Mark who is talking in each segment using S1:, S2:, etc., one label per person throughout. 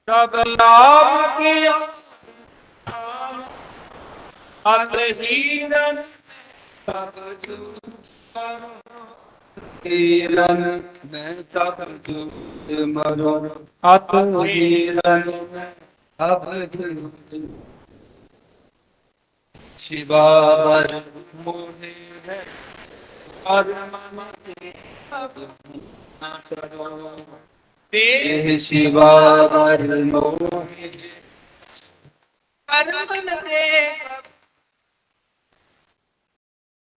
S1: तब लाभ किया अतहीन तब हीरन मैं तब मरो अतहीरन अब शिवावर मोहे है और मन अब न करो ते शिवावर मोहे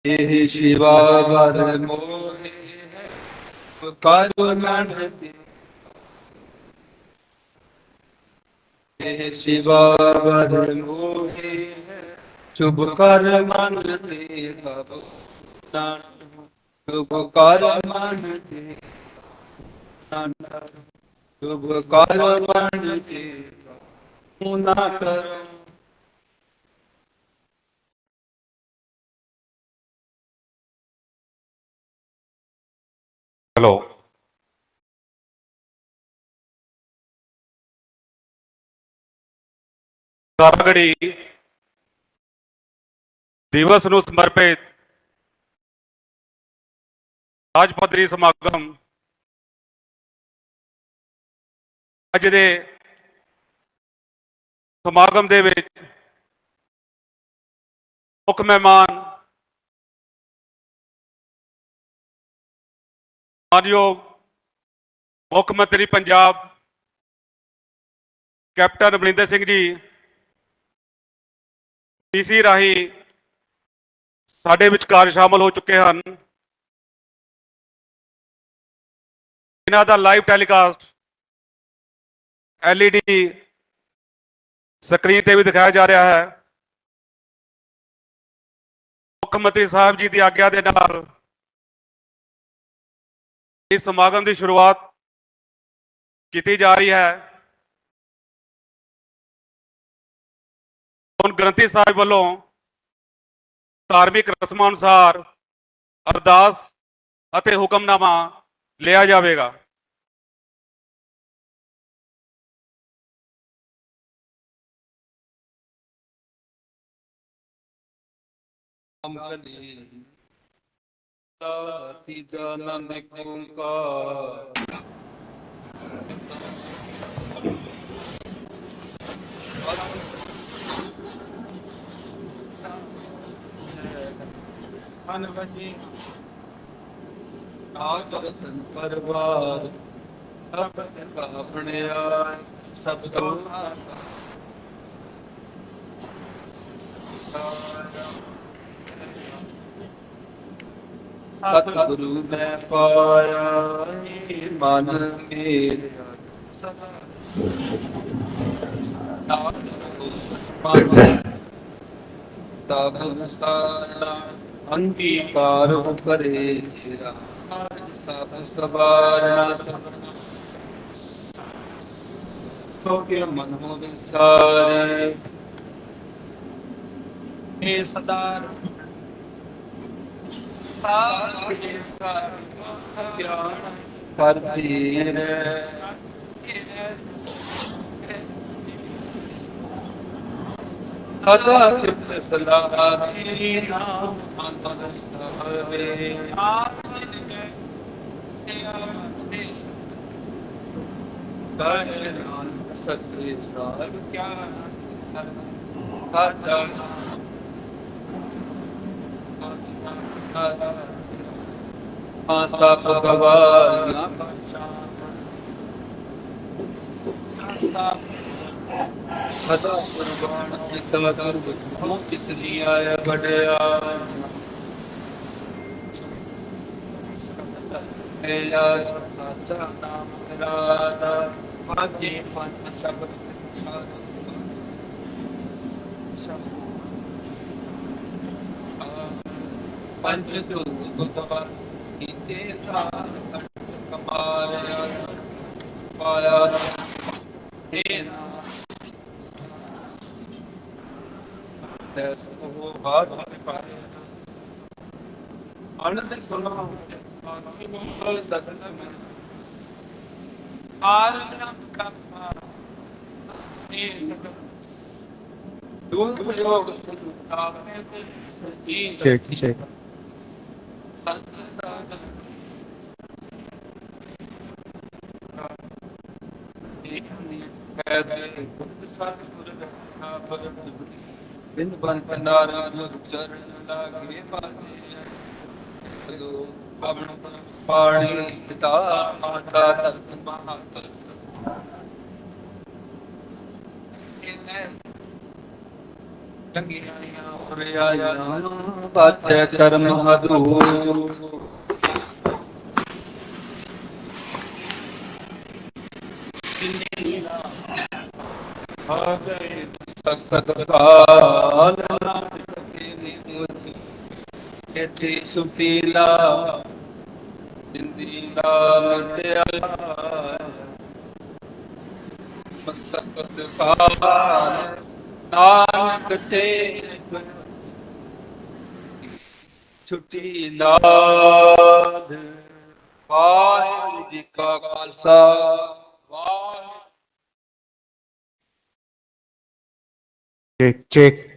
S1: हे शिवावर मोहे करुणन हे शिवावर मोहे शुभ कर मन ते तब शुभ कर मन ते शुभ कर मन ते न करो।
S2: हेलो ਸਾਰਾਗੜੀ ਦਿਵਸ ਨੂੰ ਸਮਰਪਿਤ ਰਾਜ ਪੱਧਰੀ ਸਮਾਗਮ ਅੱਜ ਦੇ ਸਮਾਗਮ ਦੇ ਵਿੱਚ ਮੁੱਖ ਮਹਿਮਾਨ ਮਾਨਯੋਗ ਮੁੱਖ ਮੰਤਰੀ ਪੰਜਾਬ ਕੈਪਟਨ ਅਮਰਿੰਦਰ ਸਿੰਘ ਜੀ ਡੀਸੀ ਰਾਹੀਂ ਸਾਡੇ ਵਿਚਕਾਰ ਸ਼ਾਮਲ ਹੋ ਚੁੱਕੇ ਹਨ। ਇਹਨਾਂ ਦਾ ਲਾਈਵ ਟੈਲੀਕਾਸਟ LED ਸਕਰੀਨ ਤੇ ਵੀ ਦਿਖਾਇਆ ਜਾ ਰਿਹਾ ਹੈ। ਮੁੱਖ ਮੰਤਰੀ ਸਾਹਿਬ ਜੀ ਦੀ ਆਗਿਆ ਦੇ ਨਾਲ ਇਸ ਸਮਾਗਮ ਦੀ ਸ਼ੁਰੂਆਤ ਕੀਤੀ ਜਾ ਰਹੀ ਹੈ। ਹੁਣ ਗ੍ਰੰਥੀ ਸਾਹਿਬ ਵੱਲੋਂ ਧਾਰਮਿਕ ਰਸਮਾਂ ਅਨੁਸਾਰ ਅਰਦਾਸ ਅਤੇ ਹੁਕਮਨਾਮਾ ਲਿਆ ਜਾਵੇਗਾ।
S1: ਪਰਵਾਰ ਆਪਣੇ ਸਭ ਤੋਂ ਸਤਿਗੁਰੂ ਮੈਂ ਪਾਇਆ ਮਨ ਮੇਰਾ ਸਦਾ ਤਬ ਸਾਰਾ ਅੰਗੀਕਾਰ ਕਰੇ ਤੇਰਾ ਸਭ ਸਵਾਰਨਾ ਸਭਨਾ ਸੋ ਕੇ ਮਨ ਹੋ ਵਿਸਾਰੇ ਇਹ ਸਦਾਰ ਸਾਕੇ ਸਾਰ ਗਿਆਨ ਕਰਦੀ ਰਹਿ ਸਦਾ ਸਿਫਤ ਸਲਾਹ ਤੇਰੀ ਨਾਮ ਮਨ ਸਹਾਰੇ ਆਤਮਨ ਕੇ ਆਦੇਸ਼ ਕਹਿ ਨਾਨਕ ਸੱਚੇ ਸਾਹਿਬ ਕਿਆ ਸਾਚਾ ਆਸਾ ਭਗਵਾਨ ਨਾ ਪਛਾਨ ਸਦਾ ਸਦਾ ਕੁਰਬਾਨ ਕਿਤਵਾ ਕਰ ਬਖੋ ਕਿਸ ਲਈ ਆਇਆ ਬੜਿਆ ਮੇਰਾ ਸਾਚਾ ਨਾਮ ਰਾਧਾ ਪਾਜੇ ਪੰਜ ਸ਼ਬਦ ਪੰਜ ਤੁਲ ਗੁਤਵਸ ਕੀਤੇ ਥਾ ਖੰਡ ਕਮਾਰਿਆ ਪਾਇਆ ਤੇ ਨਾ ਦਸ ਉਹ ਬਾਤ ਤੇ ਪਾਇਆ ਆਨੰਦ ਸੁਣੋ ਆਖੀ ਬੋਲ ਸਤਿ ਮਨ ਆਰਮ ਕਪਾ ਇਹ ਸਤ ਦੂਰ ਪ੍ਰਯੋਗ ਸੁਤਾ ਮੈਂ ਤੇ ਸਸਤੀ ਚੇਕ ਸੰਤ ਸਾਧ ਬਿੰਦ ਬਨ ਪੰਡਾਰਾ ਗੁਰ ਚਰਨ ਲਾਗੇ ਬਾਜੇ ਲੋ ਪਵਨ ਪਾਣੀ ਪਿਤਾ ਮਾਤਾ ਤਤ ਮਹਾਤਤ ਇਹਨੇ ਚੰਗੀਆਂ ਉਰਿਆਈਆਂ ਬਾਚੈ ਕਰਮ ਹਦੂਰ ਆ ਗਏ ਸਖਤ ਕਾਲ ਨਾਨਕ ਕੇ ਨਿਮੋਤੀ ਇਥੇ ਸੁਪੀਲਾ ਜਿੰਦੀ ਦਾ ਮਟਿਆ ਸਖਤ ਕਾਲ ਨਾਨਕ ਤੇ ਛੁੱਟੀ ਨਾਦ ਵਾਹਿਗੁਰੂ ਜੀ ਕਾ ਖਾਲਸਾ ਵਾਹਿਗੁਰੂ
S3: Cek.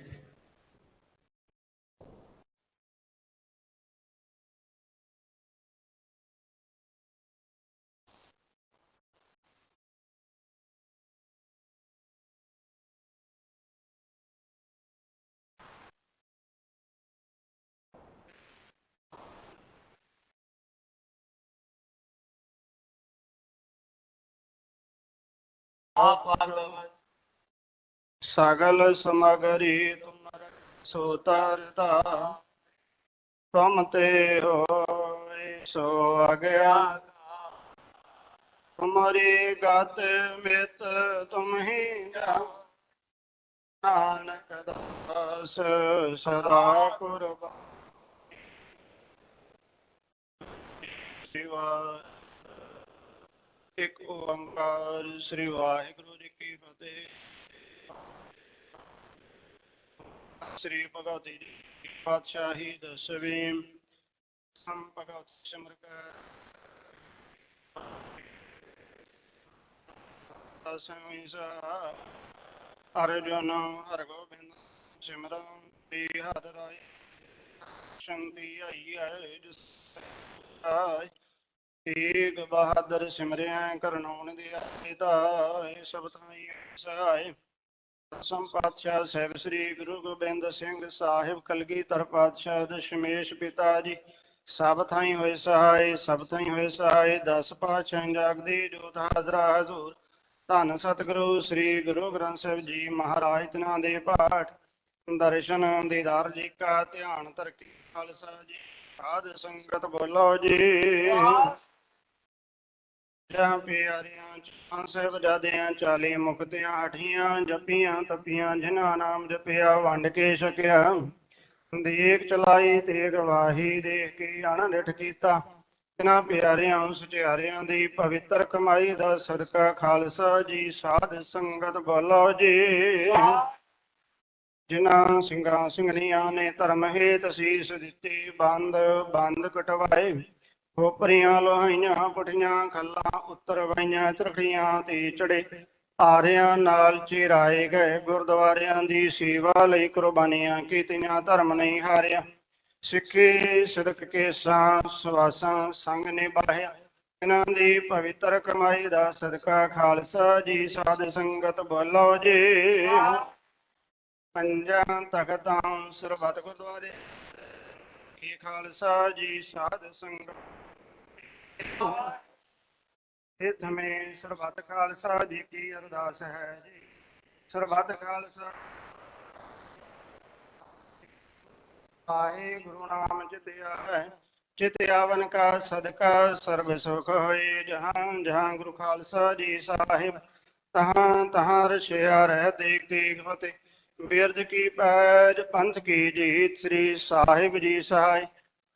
S4: ਸਗਲ ਸਮਗਰੀ ਤੁਮਰ ਸੋ ਤਰਤਾ ਤੁਮ ਤੇ ਹੋਏ ਸੋ ਅਗਿਆ ਤੁਮਰੀ ਗਤ ਮਿਤ ਤੁਮ ਹੀ ਜਾਓ ਨਾਨਕ ਦਾਸ ਸਦਾ ਕੁਰਬਾਨ ਸਿਵਾ ਇੱਕ ਓੰਕਾਰ ਸ੍ਰੀ ਵਾਹਿਗੁਰੂ ਜੀ ਕੀ ਫਤਿਹ। ਸ੍ਰੀ ਭਗਵਤੀ ਜੀ ਪਾਤਸ਼ਾਹੀ ਦਸਵੀਂ ਹਮ ਭਗਵਤ ਸਿਮਰ ਕੈ ਦਸਵੀਂ ਅਰਜੁਨ ਹਰਿ ਗੋਬਿੰਦ ਸਿਮਰਨ ਦੀ ਹਰਿ ਰਾਇ ਸ਼ੰਤੀ ਆਈ ਹੈ ਜਿਸ ਆਇ ਤੇਗ ਬਹਾਦਰ ਸਿਮਰਿਆ ਕਰਨਾਉਣ ਦੀ ਆਏ ਧਾਇ ਸਭ ਥਾਈ ਸਹਾਇ ਦਸਮ ਪਾਤਸ਼ਾਹ ਸਾਹਿਬ ਸ੍ਰੀ ਗੁਰੂ ਗੋਬਿੰਦ ਸਿੰਘ ਸਾਹਿਬ ਕਲਗੀਧਰ ਪਾਤਸ਼ਾਹ ਦਸ਼ਮੇਸ਼ ਪਿਤਾ ਜੀ ਸਭ ਥਾਈ ਹੋਏ ਸਹਾਇ ਸਭ ਥਾਈ ਹੋਏ ਸਹਾਇ 10 ਪਾਤਸ਼ਾਹ ਜਾਗਦੀ ਜੋਤ ਹਾਜ਼ਰਾ ਹਜ਼ੂਰ ਧੰਨ ਸਤਿਗੁਰੂ ਸ੍ਰੀ ਗੁਰੂ ਗ੍ਰੰਥ ਸਾਹਿਬ ਜੀ ਮਹਾਰਾਜ ਤਿਨਾਂ ਦੇ ਪਾਠ ਦਰਸ਼ਨ ਦੀਦਾਰ ਜੀ ਕਾ ਧਿਆਨ ਧਰਕੇ ਖਾਲਸਾ ਜੀ ਸਾਧ ਸੰਗਤ ਬੋਲੋ ਜੀ ਜਾਂ ਪਿਆਰਿਆਂ ਚਾਂ ਸਾਹਿਬਜ਼ਾਦਿਆਂ 40 ਮੁਕਤਿਆਂ ਹਠੀਆਂ ਜਪੀਆਂ ਤਪੀਆਂ ਜਿਨ੍ਹਾਂ ਨਾਮ ਜਪਿਆ ਵੰਡ ਕੇ ਛਕਿਆ ਦੇਖ ਚਲਾਈ ਤੇਗ ਵਾਹੀ ਦੇਖ ਕੇ ਅਣਡਿਠ ਕੀਤਾ ਇਹਨਾਂ ਪਿਆਰਿਆਂ ਸਚਿਆਰਿਆਂ ਦੀ ਪਵਿੱਤਰ ਕਮਾਈ ਦਾ ਸਦਕਾ ਖਾਲਸਾ ਜੀ ਸਾਧ ਸੰਗਤ ਬੋਲੋ ਜੀ ਜਿਨ੍ਹਾਂ ਸਿੰਘਾਂ ਸਿੰਘਣੀਆਂ ਨੇ ਧਰਮ ਹੇਤ ਸੀਸ ਦਿੱਤੀ ਬੰਦ ਕਟਵਾਏ ਖੋਪਰੀਆਂ ਲੋਹਾਈਆਂ ਪੁੱਠੀਆਂ ਖੱਲਾਂ ਉਤਰਵਾਈਆਂ ਚਰਖੀਆਂ ਤੇ ਚੜੇ ਆਰਿਆਂ ਨਾਲ ਚਿਰਾਏ ਗਏ ਗੁਰਦੁਆਰਿਆਂ ਦੀ ਸੇਵਾ ਲਈ ਕੁਰਬਾਨੀਆਂ ਕੀਤੀਆਂ ਧਰਮ ਨਹੀਂ ਹਾਰਿਆ ਸਿੱਖੀ ਸਿਦਕ ਕੇਸਾਂ ਸਵਾਸਾਂ ਸੰਗ ਨਿਭਾਇਆ ਇਹਨਾਂ ਦੀ ਪਵਿੱਤਰ ਕਮਾਈ ਦਾ ਸਦਕਾ ਖਾਲਸਾ ਜੀ ਸਾਧ ਸੰਗਤ ਬੋਲੋ ਜੀ ਪੰਜਾਂ ਤਖਤਾਂ ਸਰਬੱਤ ਗੁਰਦੁਆਰੇ ਕੀ ਖਾਲਸਾ ਜੀ ਸਾਧ ਸੰਗਤ ਇਥ ਮੇਂ ਸਰਬੱਤ ਖਾਲਸਾ ਜੀ ਕੀ ਅਰਦਾਸ ਹੈ ਜੀ ਸਰਬੱਤ ਖਾਲਸਾ ਵਾਹਿਗੁਰੂ ਨਾਮ ਚਿਤਿਆ ਹੈ चित आवन का सदका सर्व सुख होए जहाँ जहाँ गुरु खालसा जी साहिब तहाँ तहाँ रशिया रह देख देख फतेह बिरद की पैज पंथ की जीत श्री साहिब जी सहाय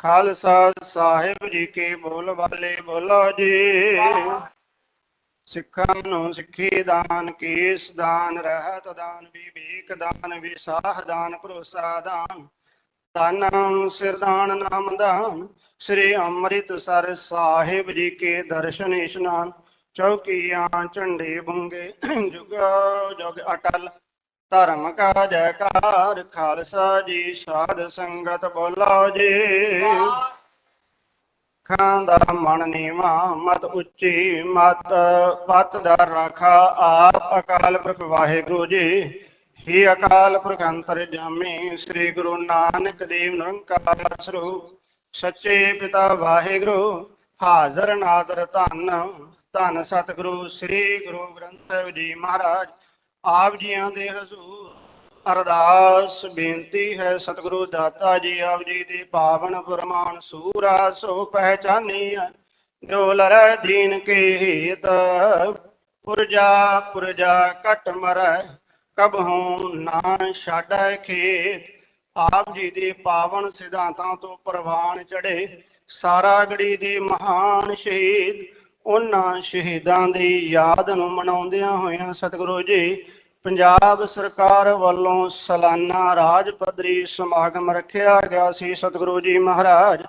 S4: ਖਾਲਸਾ ਸਾਹਿਬ ਜੀ ਕੇ ਬੋਲ ਵਾਲੇ ਬੋਲੋ ਜੀ। ਸਿੱਖਾਂ ਨੂੰ ਸਿੱਖੀ ਦਾਨ, ਕੇਸ ਦਾਨ, ਰਹਿਤ ਦਾਨ, ਵਿਵੇਕ ਦਾਨ, ਵਿਸਾਹ ਦਾਨ, ਭਰੋਸਾ ਦਾਨ, ਦਾਨੰ ਸਿਰਦਾਨ ਨਾਮ ਦਾਨ। ਸ੍ਰੀ ਅੰਮ੍ਰਿਤਸਰ ਸਾਹਿਬ ਜੀ ਕੇ ਦਰਸ਼ਨ ਇਸ਼ਨਾਨ, ਚੌਕੀਆਂ ਝੰਡੇ ਬੁੰਗੇ, ਜੁਗ ਜੁਗ ਅਟਲ ਧਰਮ ਕਾ ਜੈਕਾਰ। ਖਾਲਸਾ ਜੀ ਸਾਧ ਸੰਗਤ ਬੋਲੋ ਜੀ। ਸਿੱਖਾਂ ਦਾ ਮਨ ਨੀਵਾਂ, ਮਤ ਉੱਚੀ, ਮਤ ਪਤ ਦਾ ਰਾਖਾ ਆਪ ਅਕਾਲ ਪੁਰਖ ਵਾਹਿਗੁਰੂ ਜੀ। ਹੀ ਅਕਾਲ ਪੁਰਖ ਅੰਤਰ ਜਾਮੀ, ਸ੍ਰੀ ਗੁਰੂ ਨਾਨਕ ਦੇਵ ਨਿਰੰਕਾਰ ਸਰੂਪ, ਸੱਚੇ ਪਿਤਾ ਵਾਹਿਗੁਰੂ, ਹਾਜ਼ਰ ਨਾਦਰ ਧੰਨ ਧੰਨ ਸਤਿਗੁਰੂ ਸ੍ਰੀ ਗੁਰੂ ਗ੍ਰੰਥ ਸਾਹਿਬ ਜੀ ਮਹਾਰਾਜ। ਆਪ ਜੀਆਂ ਦੇ ਹਜ਼ੂਰ ਅਰਦਾਸ ਬੇਨਤੀ ਹੈ, ਸਤਿਗੁਰੂ ਦਾਤਾ ਜੀ ਆਪ ਜੀ ਦੇ ਪਾਵਨ ਫਰਮਾਨ ਸੂਰਾ ਸੋ ਪਹਿਚਾਨੀਐ। ਜੋ ਲਰੈ ਦੀਨ ਕੇ ਹਿਤ, ਪੁਰਜਾ ਪੁਰਜਾ ਕਟ ਮਰੈ, ਕਬਹੂ ਨਾ ਛਾਡੈ ਖੇਤ। ਆਪ ਜੀ ਦੇ ਪਾਵਨ ਸਿਧਾਂਤਾਂ ਤੋਂ ਪ੍ਰਵਾਨ ਚੜੇ ਸਾਰਾ ਗੜੀ ਦੇ ਮਹਾਨ ਸ਼ਹੀਦ, ਉਹਨਾਂ ਸ਼ਹੀਦਾਂ ਦੀ ਯਾਦ ਨੂੰ ਮਨਾਉਂਦਿਆਂ ਹੋਇਆਂ ਸਤਿਗੁਰੂ ਜੀ ਪੰਜਾਬ ਸਰਕਾਰ ਵੱਲੋਂ ਸਾਲਾਨਾ ਰਾਜ ਪੱਧਰੀ ਸਮਾਗਮ ਰੱਖਿਆ ਗਿਆ ਸੀ। ਸਤਿਗੁਰੂ ਜੀ ਮਹਾਰਾਜ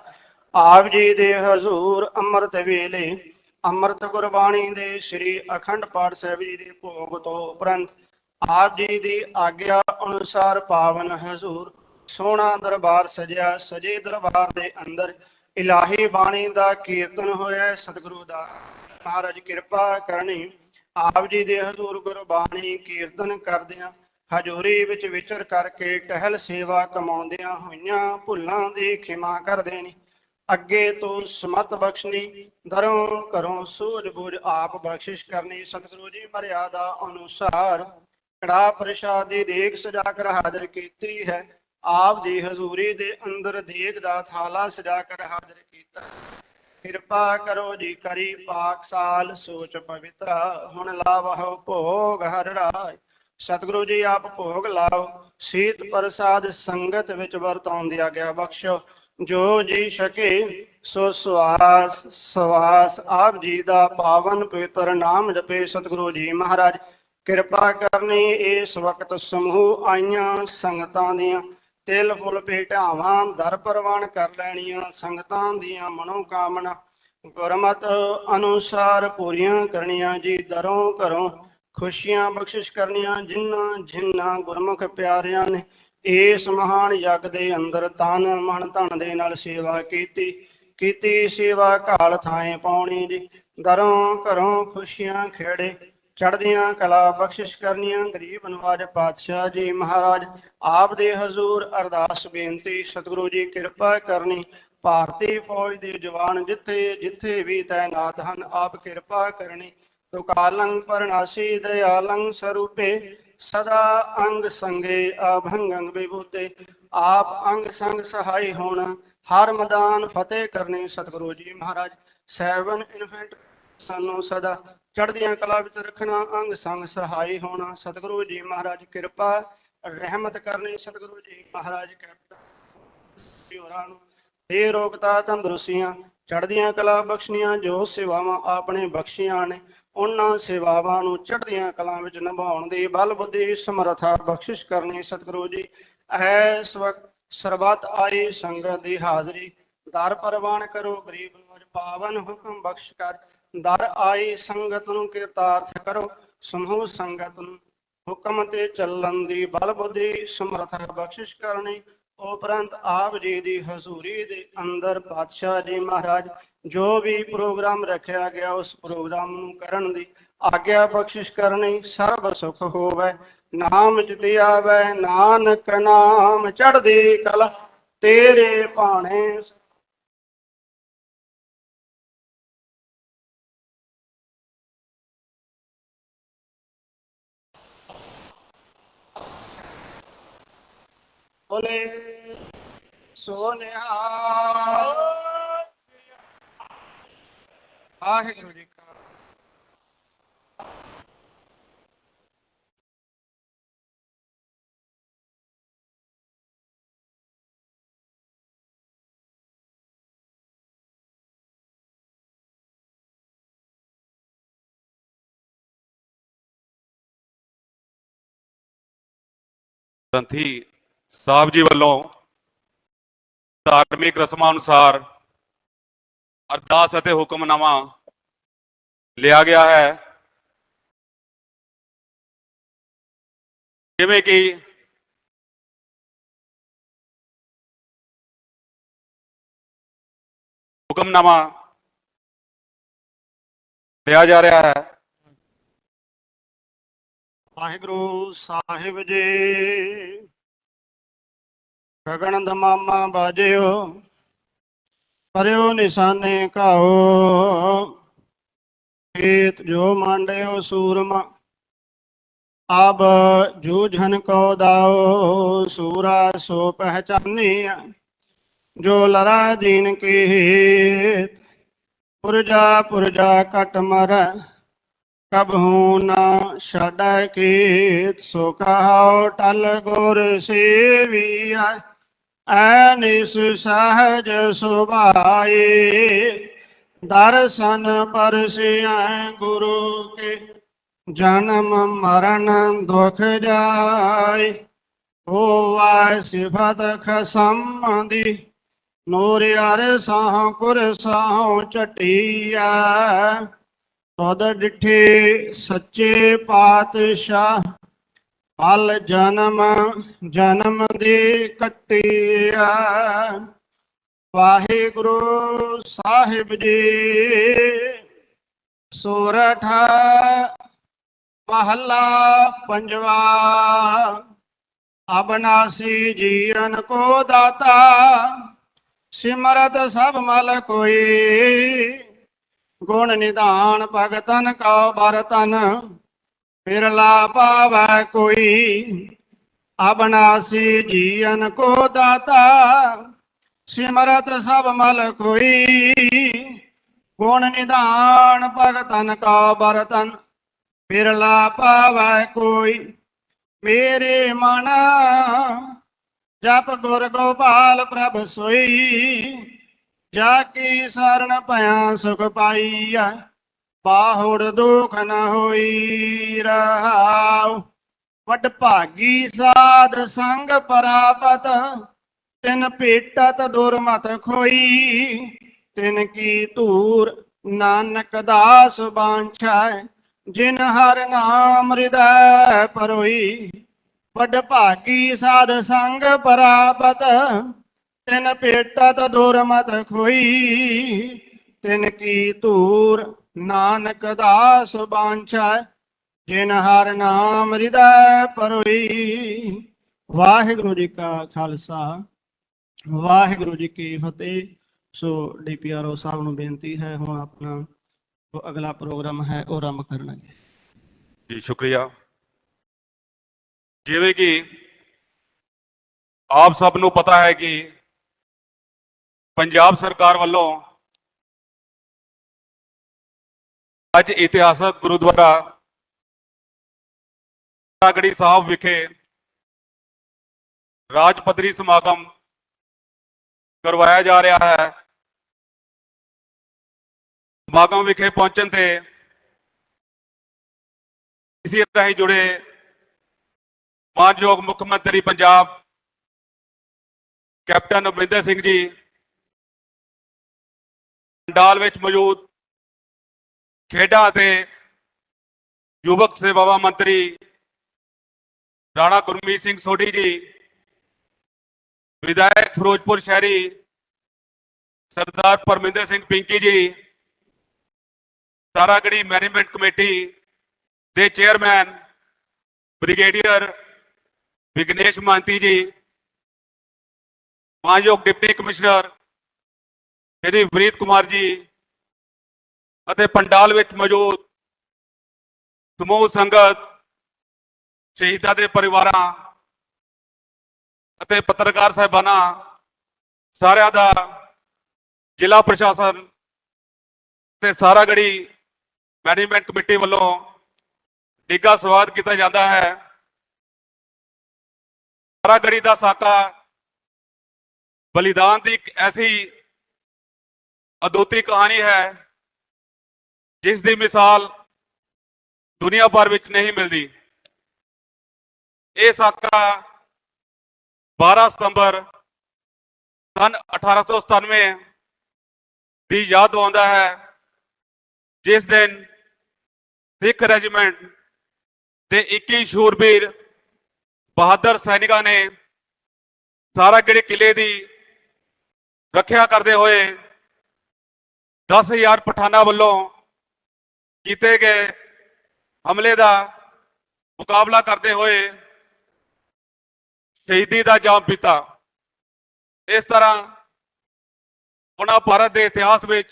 S4: ਆਪ ਜੀ ਦੇ ਹਜ਼ੂਰ ਅੰਮ੍ਰਿਤ ਵੇਲੇ ਅੰਮ੍ਰਿਤ ਗੁਰਬਾਣੀ ਦੇ ਸ੍ਰੀ ਅਖੰਡ ਪਾਠ ਸਾਹਿਬ ਜੀ ਦੇ ਭੋਗ ਤੋਂ ਉਪਰੰਤ ਆਪ ਜੀ ਦੀ ਆਗਿਆ ਅਨੁਸਾਰ ਪਾਵਨ ਹਜ਼ੂਰ ਸੋਹਣਾ ਦਰਬਾਰ ਸਜਿਆ। ਸਜੇ ਦਰਬਾਰ ਦੇ ਅੰਦਰ ਇਲਾਹੀ ਬਾਣੀ ਦਾ ਕੀਰਤਨ ਹੋਇਆ। ਸਤਿਗੁਰੂ ਦਾ ਮਹਾਰਾਜ ਕਿਰਪਾ ਕਰਨੀ, ਆਪ ਜੀ ਦੇ ਹਜ਼ੂਰ ਗੁਰਬਾਣੀ ਕੀਰਤਨ ਕਰਦਿਆਂ ਹਜ਼ੂਰੀ ਵਿੱਚ ਵਿਚਰ ਕਰਕੇ ਟਹਿਲ ਸੇਵਾ ਕਮਾਉਂਦਿਆਂ ਹੋਈਆਂ ਭੁੱਲਾਂ ਦੀ ਖਿਮਾ ਕਰ ਦੇਣੀ, ਅੱਗੇ ਤੋਂ ਸਮਤ ਬਖਸ਼ਣੀ, ਦਰੋਂ ਘਰੋਂ ਸੂਝ ਬੂਝ ਆਪ ਬਖਸ਼ਿਸ਼ ਕਰਨੀ। ਸਤਿਗੁਰੂ ਜੀ ਮਰਿਆਦਾ ਅਨੁਸਾਰ ਕੜਾ ਪ੍ਰਸ਼ਾਦ ਦੀ ਦੇਗ ਸਜਾ ਕਰ ਹਾਜ਼ਰ ਕੀਤੀ ਹੈ। ਆਪ ਦੀ ਹਜ਼ੂਰੀ ਦੇ ਅੰਦਰ ਦੇਗ ਦਾ ਥਾਲਾ ਸਜਾ ਕਰ ਹਾਜ਼ਰ ਕੀਤਾ। ਕਿਰਪਾ ਕਰੋ ਜੀ ਕਰੀ ਪਾਕ ਸਾਲ ਸੋਚ ਪਵਿੱਤਰਾ, ਹੁਣ ਲਾਵਹੁ ਭੋਗ ਹਰਿ ਰਾਇ। ਸਤਿਗੁਰੂ ਜੀ ਆਪ ਭੋਗ ਲਾਓ, ਸੀਤ ਪ੍ਰਸਾਦ ਸੰਗਤ ਵਿੱਚ ਵਰਤਾਉਂਦਿਆ ਗਿਆ ਬਖਸ਼ੋ। ਜੋ ਜੀ ਸਕੇ ਸੋ ਸਵਾਸ ਸਵਾਸ ਆਪ ਜੀ ਦਾ ਪਾਵਨ ਪਵਿੱਤਰ ਨਾਮ ਜਪੇ। ਸਤਿਗੁਰੂ ਜੀ ਮਹਾਰਾਜ ਕਿਰਪਾ ਕਰਨੀ, ਇਸ ਵਕਤ ਸਮੂਹ ਆਈਆਂ ਸੰਗਤਾਂ ਦੀਆਂ ਤਿਲ ਫੁੱਲ ਭੇਟਾਵਾਂ ਦਰ ਪ੍ਰਵਾਨ ਕਰ ਲੈਣੀਆਂ। ਸੰਗਤਾਂ ਦੀਆਂ ਮਨੋਕਾਮਨਾ ਗੁਰਮਤ ਅਨੁਸਾਰ ਪੂਰੀਆਂ ਕਰਨੀਆਂ ਜੀ। ਦਰੋਂ ਘਰੋਂ ਖੁਸ਼ੀਆਂ ਬਖਸ਼ਿਸ਼ ਕਰਨੀਆਂ। ਜਿਨ੍ਹਾਂ ਜਿਨ੍ਹਾਂ ਗੁਰਮੁਖ ਪਿਆਰਿਆਂ ਨੇ ਇਸ ਮਹਾਨ ਯੱਗ ਦੇ ਅੰਦਰ ਤਨ ਮਨ ਧਨ ਦੇ ਨਾਲ ਸੇਵਾ ਕੀਤੀ ਸੇਵਾ ਘਾਲ ਥਾਂ ਪਾਉਣੀ ਜੀ। ਦਰੋਂ ਘਰੋਂ ਖੁਸ਼ੀਆਂ ਖੇੜੇ ਚੜ੍ਹਦੀਆਂ ਕਲਾ ਬਖਸ਼ਿਸ਼ ਕਰਨੀਆਂ। ਗਰੀਬ ਨਵਾਜ ਪਾਤਸ਼ਾਹ ਜੀ ਮਹਾਰਾਜ ਆਪ ਦੇ ਹਜ਼ੂਰ ਅਰਦਾਸ ਬੇਨਤੀ, ਸਤਿਗੁਰੂ ਜੀ ਕਿਰਪਾ ਕਰਨੀ, ਭਾਰਤੀ ਫੌਜ ਦੇ ਜਵਾਨ ਜਿੱਥੇ ਜਿੱਥੇ ਵੀ ਤੈਨਾਤ ਹਨ ਆਪ ਕਿਰਪਾ ਕਰਨੀ। ਤੁਕਾਲੰ ਪਰਨਾਸੀ ਦਇਆਲੰ ਸਰੂਪੇ, ਸਦਾ ਅੰਗ ਸੰਗੇ ਅਭੰਗੰ ਵਿਭੂਤੇ। ਆਪ ਅੰਗ ਸੰਗ ਸਹਾਈ ਹੋਣਾ, ਹਰ ਮੈਦਾਨ ਫਤਿਹ ਕਰਨੀ। ਸਤਿਗੁਰੂ ਜੀ ਮਹਾਰਾਜ 7 ਇਨਫੈਂਟ ਸਾਨੂੰ ਸਦਾ ਚੜ੍ਹਦੀਆਂ ਕਲਾ ਵਿੱਚ ਰੱਖਣਾ, ਅੰਗ ਸੰਗ ਸਹਾਈ ਹੋਣਾ। ਸਤਿਗੁਰੂ ਜੀ ਮਹਾਰਾਜ ਕਿਰਪਾ ਰਹਿਮਤ ਕਰਨੀ। ਸਤਿਗੁਰੂ ਜੀ ਮਹਾਰਾਜ ਕੈਪਟਨ ਹੋਰਾਂ ਨੂੰ ਇਹ ਰੋਗਤਾ ਤੰਦਰੁਸਤੀਆਂ ਚੜ੍ਹਦੀਆਂ ਕਲਾ ਬਖਸ਼ਣੀਆਂ। ਜੋ ਸੇਵਾਵਾਂ ਆਪਣੇ ਬਖਸ਼ੀਆਂ ਨੇ ਉਹਨਾਂ ਸੇਵਾਵਾਂ ਨੂੰ ਚੜ੍ਹਦੀਆਂ ਕਲਾਂ ਵਿੱਚ ਨਿਭਾਉਣ ਦੀ ਬਲ ਬੁੱਧੀ ਸਮਰੱਥਾ ਬਖਸ਼ਿਸ਼ ਕਰਨੀ। ਸਤਿਗੁਰੂ ਜੀ ਇਸ ਵਕਤ ਸਰਬੱਤ ਆਈ ਸੰਗਤ ਦੀ ਹਾਜ਼ਰੀ ਦਰ ਪ੍ਰਵਾਨ ਕਰੋ। ਗਰੀਬ ਨੂੰ ਪਾਵਨ ਹੁਕਮ ਬਖਸ਼ ਕਰ ਦਰ ਆਈ ਸੰਗਤ ਨੂੰ ਕਿਰਤਾਰਥ ਕਰੋ। ਸਮੂਹ ਸੰਗਤ ਨੂੰ ਹੁਕਮ ਤੇ ਚੱਲਣ ਦੀ ਬਲ ਬੁੱਧੀ ਸਮਰੱਥਾ ਬਖਸ਼ਿਸ਼ ਕਰਨੀ। ਉਪਰੰਤ ਆਪ ਜੀ ਦੀ ਹਜ਼ੂਰੀ ਦੇ ਅੰਦਰ ਪਾਤਸ਼ਾਹ ਜੀ ਮਹਾਰਾਜ ਜੋ ਵੀ ਪ੍ਰੋਗਰਾਮ ਰੱਖਿਆ ਗਿਆ ਉਸ ਪ੍ਰੋਗਰਾਮ ਨੂੰ ਕਰਨ ਦੀ ਆਗਿਆ ਬਖਸ਼ਿਸ਼ ਕਰਨੀ। ਸਰਬ ਸੁਖ ਹੋਵੇ ਨਾਮ ਜਿਤਿ ਆਵੈ, ਨਾਨਕ ਨਾਮ ਚੜ੍ਹਦੀ ਕਲਾ ਤੇਰੇ ਭਾਣੇ। ਬੋਲੇ ਸੋ ਨਿਹਾਲ। ਵਾਹਿਗੁਰੂ ਜੀ ਕਾ
S2: ਗ੍ਰੰਥੀ ਸਾਹਿਬ ਜੀ ਵੱਲੋਂ ਧਾਰਮਿਕ ਰਸਮਾਂ ਅਨੁਸਾਰ ਅਰਦਾਸ ਅਤੇ ਹੁਕਮਨਾਮਾ ਲਿਆ ਗਿਆ ਹੈ। ਜਿਵੇਂ ਕਿ ਹੁਕਮਨਾਮਾ ਲਿਆ ਜਾ ਰਿਹਾ ਹੈ।
S4: ਵਾਹਿਗੁਰੂ ਸਾਹਿਬ ਜੀ ਗਗਨ ਦਮਾਮਾ ਬਾਜਿਓ ਪਰਿਓ ਨਿਸ਼ਾਨੇ ਕਾਓ ਖੇਤ ਜੋ ਮੰਡਿਓ ਸੂਰਮਾ ਅਬ ਜੂਝਨ ਕੋ ਦਾਓ ਸੂਰਾ ਸੋ ਪਹਿਚਾਨੀਆ ਜੋ ਲੜਾ ਦੀਨ ਕੀ ਹੇਤ ਪੁਰਜਾ ਪੁਰਜਾ ਕਟ ਮਰ ਕਬਹੂ ਨਾ ਛਾੜੈ ਕੀਤ ਸੋ ਕਹਾਉ ਟਲ ਗੁਰ ਸੇਵੀਆ ਐਨਿਸ ਸਹਜ ਸੁਭਾਏ ਦਰਸ਼ਨ ਪਰਸਿਆ ਗੁਰੂ ਕੇ ਜਨਮ ਮਰਨ ਦੁਖ ਜਾਏ ਹੋਵੈ ਸਿਫਤ ਖਸਮ ਦੀ ਨੂਰ ਅਰ ਸਾਹ ਕੁਰ ਸਾਹ ਚਟੀਆ ਤਦ ਡਿਠੇ ਸੱਚੇ ਪਾਤਸ਼ਾਹ ਪਲ ਜਨਮ ਜਨਮ ਦੇ ਕੱਟਿਆ। ਵਾਹਿਗੁਰੂ ਸਾਹਿਬ ਜੀ ਸੋਰਠ ਮਹਲਾ ਪੰਜਵਾ ਅਬਨਾਸੀ ਜੀਵਨ ਕੋ ਦਾਤਾ ਸਿਮਰਤ ਸਭ ਮਲ ਕੋਈ ਗੁਣ ਨਿਧਾਨ ਭਗਤਨ ਕਉ ਬਰਤਨ ਬਿਰਲਾ ਪਾਵੈ ਕੋਈ ਅਬਨਾਸੀ ਜੀਵਨ ਕੋ ਦਾਤਾ ਸਿਮਰਤ ਸਭ ਮਲ ਕੋਈ ਗੁਣ ਨਿਧਾਨ ਭਗਤਨ ਕਉ ਬਰਤਨ ਬਿਰਲਾ ਪਾਵੈ ਕੋਈ। ਮੇਰੇ ਮਨ ਜਪ ਗੁਰ ਗੋਪਾਲ ਪ੍ਰਭ ਸੋਈ ਜਾ ਕੀ ਸਰਣ ਭਇਆ ਸੁਖ ਪਾਈਆ ਬਾਹੁੜ ਦੁਖ ਨ ਹੋਈ ਰਹਾਉ। ਵਡ ਭਾਗੀ ਸਾਧ ਸੰਗ ਪਰਾਪਤ ਤਿਨ ਭੇਟਤ ਦੁਰਮਤ ਖੋਈ ਤਿਨ ਕੀ ਧੂਰ ਨਾਨਕ ਦਾਸ ਬਾਂਛੈ ਜਿਨ ਹਰਿ ਨਾਮ ਹਿਰਦੈ ਪਰੋਈ। ਵਡ ਭਾਗੀ ਸਾਧ ਸੰਗ ਪਰਾਪਤ ਤਿਨ ਭੇਟਤ ਦੁਰਮਤ ਖੋਈ ਤਿਨ ਕੀ ਧੂਰ ਨਾਨਕ ਦਾਸ ਬਾਂਛੈ ਜਿਨ ਹਰਿ ਨਾਮ ਹਿਰਦੈ ਪਰੋਈ। ਵਾਹਿਗੁਰੂ ਜੀ ਕਾ ਖਾਲਸਾ ਵਾਹਿਗੁਰੂ ਜੀ ਕੀ ਫਤਿਹ। ਸੋ ਡੀਪੀਆਰਓ ਸਾਹਿਬ ਨੂੰ ਬੇਨਤੀ ਹੈ ਹੁਣ ਆਪਣਾ ਜੋ ਅਗਲਾ ਪ੍ਰੋਗਰਾਮ ਹੈ ਉਹ ਆਰੰਭ ਕਰਨਗੇ
S2: ਜੀ। ਸ਼ੁਕਰੀਆ। ਜਿਵੇਂ ਕਿ ਆਪ ਸਭ ਨੂੰ ਪਤਾ ਹੈ ਕਿ ਪੰਜਾਬ ਸਰਕਾਰ ਵੱਲੋਂ ਅੱਜ ਇਤਿਹਾਸਕ ਗੁਰਦੁਆਰਾ ਗੜੀ ਸਾਹਿਬ ਵਿਖੇ ਰਾਜ ਪੱਧਰੀ ਸਮਾਗਮ ਕਰਵਾਇਆ ਜਾ ਰਿਹਾ ਹੈ। ਸਮਾਗਮ ਵਿਖੇ ਪਹੁੰਚਣ ਤੇ ਇਸੇ ਰਾਹੀਂ ਜੁੜੇ ਮਾਨਯੋਗ ਮੁੱਖ ਮੰਤਰੀ ਪੰਜਾਬ ਕੈਪਟਨ ਅਮਰਿੰਦਰ ਸਿੰਘ ਜੀ, ਪੰਡਾਲ ਵਿੱਚ ਮੌਜੂਦ ਖੇਡਾਂ ਅਤੇ ਯੁਵਕ ਸੇਵਾਵਾਂ ਮੰਤਰੀ ਰਾਣਾ ਗੁਰਮੀਤ ਸਿੰਘ ਸੋਢੀ ਜੀ, ਵਿਧਾਇਕ ਫਿਰੋਜ਼ਪੁਰ ਸ਼ਹਿਰੀ ਸਰਦਾਰ ਪਰਮਿੰਦਰ ਸਿੰਘ ਪਿੰਕੀ ਜੀ, ਸਾਰਾਗੜੀ ਮੈਨੇਜਮੈਂਟ ਕਮੇਟੀ ਦੇ ਚੇਅਰਮੈਨ ਬ੍ਰਿਗੇਡੀਅਰ ਵਿਗਨੇਸ਼ ਮਹਾਂਤੀ ਜੀ, ਮਾਨਯੋਗ ਡਿਪਟੀ ਕਮਿਸ਼ਨਰ ਸ਼੍ਰੀ ਵਰੀਤ ਕੁਮਾਰ ਜੀ ਅਤੇ ਪੰਡਾਲ ਵਿੱਚ ਮੌਜੂਦ ਸਮੂਹ ਸੰਗਤ, ਸ਼ਹੀਦਾਂ ਦੇ ਪਰਿਵਾਰਾਂ ਅਤੇ ਪੱਤਰਕਾਰ ਸਾਹਿਬਾਨਾਂ, ਸਾਰਿਆਂ ਦਾ ਜ਼ਿਲ੍ਹਾ ਪ੍ਰਸ਼ਾਸਨ ਤੇ ਸਾਰਾਗੜੀ ਮੈਨੇਜਮੈਂਟ ਕਮੇਟੀ ਵੱਲੋਂ ਨਿੱਘਾ ਸਵਾਗਤ ਕੀਤਾ ਜਾਂਦਾ ਹੈ। ਸਾਰਾਗੜੀ ਦਾ ਸਾਕਾ ਬਲੀਦਾਨ ਦੀ ਇੱਕ ਐਸੀ ਅਦੁੱਤੀ ਕਹਾਣੀ ਹੈ ਜਿਸ ਦੀ ਮਿਸਾਲ ਦੁਨੀਆ ਭਰ ਵਿੱਚ ਨਹੀਂ ਮਿਲਦੀ। ਇਹ ਸਾਕਾ 12 सितंबर सन 1897 ਦੀ ਯਾਦ ਦਿਵਾਉਂਦਾ ਹੈ, ਜਿਸ ਦਿਨ ਸਿੱਖ ਰੈਜੀਮੈਂਟ ਦੇ 21 ਸ਼ੂਰਬੀਰ ਬਹਾਦਰ ਸੈਨਿਕਾਂ ਨੇ ਸਾਰਾਗੜ੍ਹੀ ਕਿਲੇ ਦੀ ਰੱਖਿਆ ਕਰਦੇ ਹੋਏ 10,000 ਪਠਾਨਾਂ ਵੱਲੋਂ ਕੀਤੇ ਗਏ ਹਮਲੇ ਦਾ ਮੁਕਾਬਲਾ ਕਰਦੇ ਹੋਏ ਸ਼ਹੀਦੀ ਦਾ ਜਾਮ ਪੀਤਾ। ਇਸ ਤਰ੍ਹਾਂ ਉਹਨਾਂ ਭਾਰਤ ਦੇ ਇਤਿਹਾਸ ਵਿੱਚ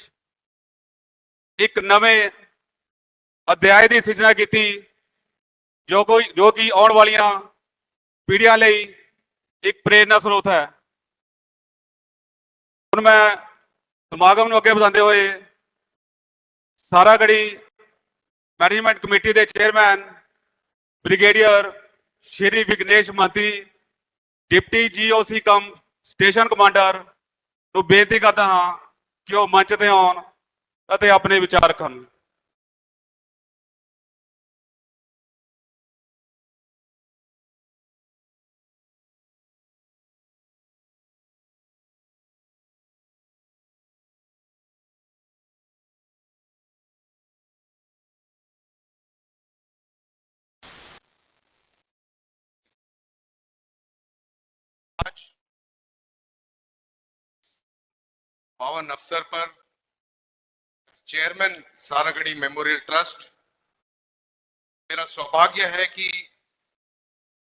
S2: ਇੱਕ ਨਵੇਂ ਅਧਿਆਇ ਦੀ ਸਿਰਜਣਾ ਕੀਤੀ, ਜੋ ਕਿ ਆਉਣ ਵਾਲੀਆਂ ਪੀੜ੍ਹੀਆਂ ਲਈ ਇੱਕ ਪ੍ਰੇਰਨਾ ਸਰੋਤ ਹੈ। ਹੁਣ ਮੈਂ ਸਮਾਗਮ ਨੂੰ ਅੱਗੇ ਵਧਾਉਂਦੇ ਹੋਏ ਸਾਰਾਗੜ੍ਹੀ ਮੈਨੇਜਮੈਂਟ ਕਮੇਟੀ ਦੇ ਚੇਅਰਮੈਨ ਬ੍ਰਿਗੇਡੀਅਰ ਸ਼੍ਰੀ ਵਿਗਨੇਸ਼ ਮਹੰਤੀ, ਡਿਪਟੀ GOC ਕਮ ਸਟੇਸ਼ਨ ਕਮਾਂਡਰ ਨੂੰ ਬੇਨਤੀ ਕਰਦਾ ਹਾਂ ਕਿ ਉਹ ਮੰਚ ਤੇ ਆਉਣ ਅਤੇ ਆਪਣੇ ਵਿਚਾਰ ਰੱਖਣ।
S3: आज पावन अवसर पर चेयरमैन सारागढ़ी मेमोरियल ट्रस्ट, मेरा सौभाग्य है कि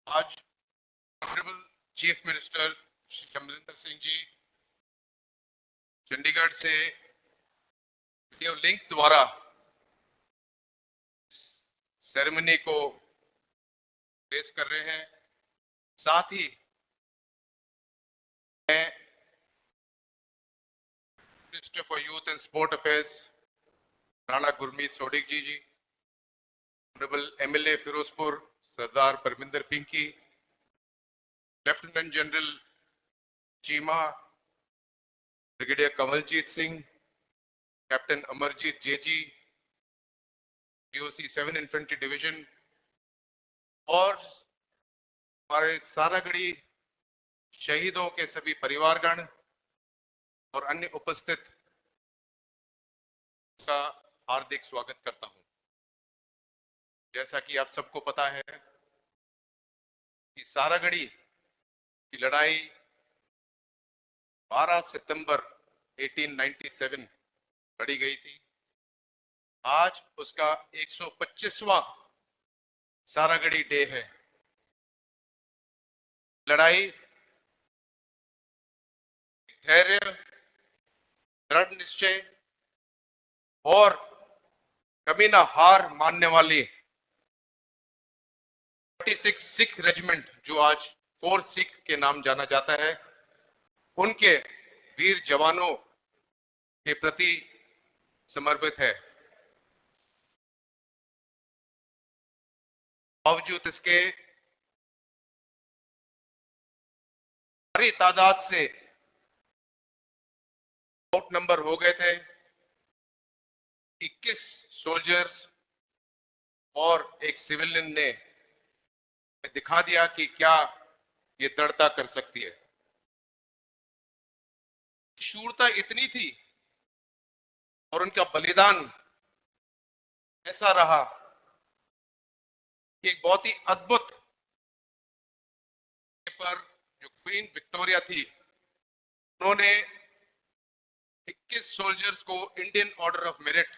S3: आज honourable chief minister Shri Amarinder Singh ji Chandigarh से वीडियो लिंक द्वारा सेरेमनी को पेश कर रहे हैं। साथ ही minister for youth and sport affairs Rana Gurmeet Sodhi ji, honourable MLA Ferozepur Sardar Parminder Pinki, lieutenant general Cheema brigadier Kamaljeet Singh, captain Amarjeet जेजी, GOC 7 इन्फेंट्री डिवीजन और हमारे सारागढ़ी शहीदों के सभी परिवारगण और अन्य उपस्थित का हार्दिक स्वागत करता हूं। जैसा कि आप सबको पता है कि सारागढ़ी की लड़ाई 12 सितंबर 1897 लड़ी गई थी। आज उसका 125वां सारागढ़ी डे है। लड़ाई धैर्य, दृढ़ निश्चय और कभी ना हार मानने वाली 36 सिख रेजिमेंट, जो आज 4 सिख के नाम जाना जाता है, उनके वीर जवानों के प्रति समर्पित है। बावजूद इसके भारी तादाद से आउट नंबर हो गए थे। 21 सोल्जर्स और एक सिविलियन ने दिखा दिया कि क्या ये दृढ़ता कर सकती है। शूरता इतनी थी और उनका बलिदान ऐसा रहा कि एक बहुत ही अद्भुत पर जो क्वीन विक्टोरिया थी, उन्होंने 21 सोल्जर्स को इंडियन ऑर्डर ऑफ मेरिट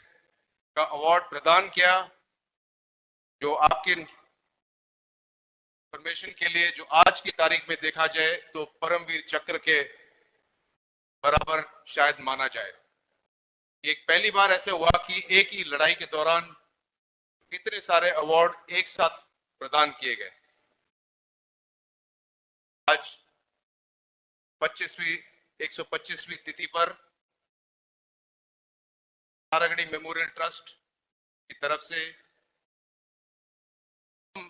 S3: का अवार्ड प्रदान किया, जो आपके इंफॉर्मेशन के लिए जो आज की तारीख में देखा जाए तो परमवीर चक्र के बराबर शायद माना जाए। एक पहली बार ऐसे हुआ कि एक ही लड़ाई के दौरान इतने सारे अवार्ड एक साथ प्रदान किए गए। आज 125वीं तिथि पर सारागढ़ी मेमोरियल ट्रस्ट की तरफ से हम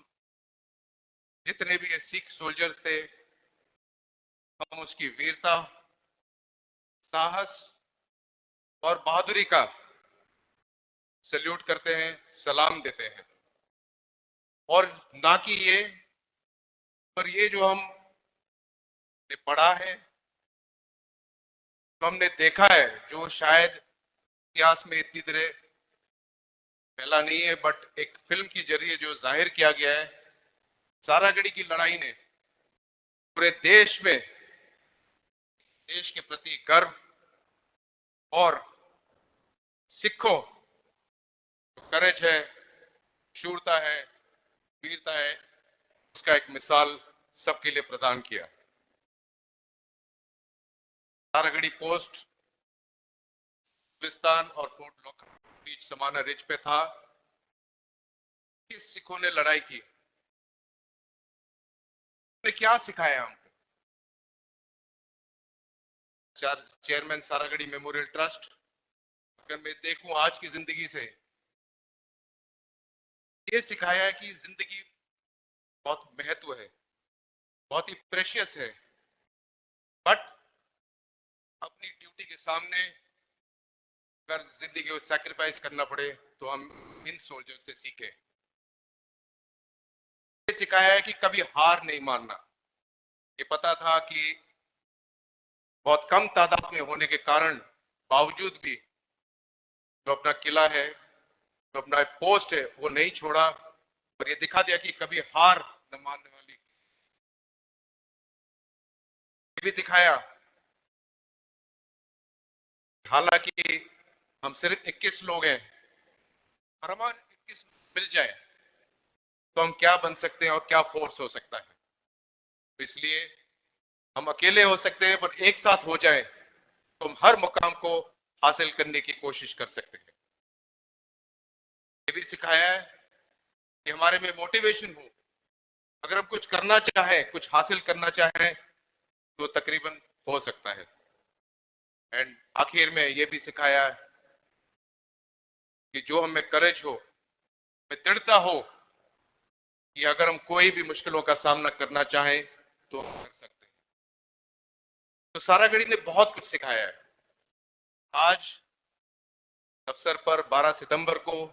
S3: जितने भी सिख सोल्जर्स थे, हम उसकी वीरता, साहस और बहादुरी का सल्यूट करते हैं, सलाम देते हैं। और ना कि ये, पर ये जो हम ने पढ़ा है, तो हमने देखा है जो शायद इतिहास में इतनी तरह पहला नहीं है, बट एक फिल्म के जरिए जो जाहिर किया गया है, सारागढ़ी की लड़ाई ने पूरे देश में देश के प्रति गर्व और सिखों करेज है, शूरता है, वीरता है, उसका एक मिसाल सबके लिए प्रदान किया। सारागढ़ी पोस्ट गुलिस्तान और फोर्ट लॉकर के बीच समाना रिज पे था। किस सिखों ने लड़ाई की, ने क्या सिखाया हमको? चेयरमैन सारागढ़ी मेमोरियल ट्रस्ट, अगर मैं देखूं आज की जिंदगी से, ये सिखाया है कि जिंदगी बहुत महत्व है, बहुत ही प्रेशियस है, बट अपनी ड्यूटी के सामने अगर जिंदगी को सैक्रिफाइस करना पड़े तो हम इन सोल्जर से सीखे। ये सिखाया है कि कभी हार नहीं मानना। ये पता था कि बहुत कम तादाद में होने के कारण बावजूद भी जो अपना किला है, जो अपना पोस्ट है, वो नहीं छोड़ा, और ये दिखा दिया कि कभी हार न मानने वाली। ये भी दिखाया हालांकि हम सिर्फ 21 लोग हैं, और हमारे 21 मिल जाए तो हम क्या बन सकते हैं और क्या फोर्स हो सकता है। तो इसलिए हम अकेले हो सकते हैं, पर एक साथ हो जाए तो हम हर मुकाम को हासिल करने की कोशिश कर सकते हैं। ये भी सिखाया है कि हमारे में मोटिवेशन हो, अगर हम कुछ करना चाहें, कुछ हासिल करना चाहें, तो तकरीबन हो सकता है। एंड आखिर में ये भी सिखाया है कि जो हमें करेज हो, में दृढ़ता हो कि अगर हम कोई भी मुश्किलों का सामना करना चाहें तो हम कर सकते हैं। तो सारागढ़ी ने बहुत कुछ सिखाया है। आज अवसर पर 12 सितंबर को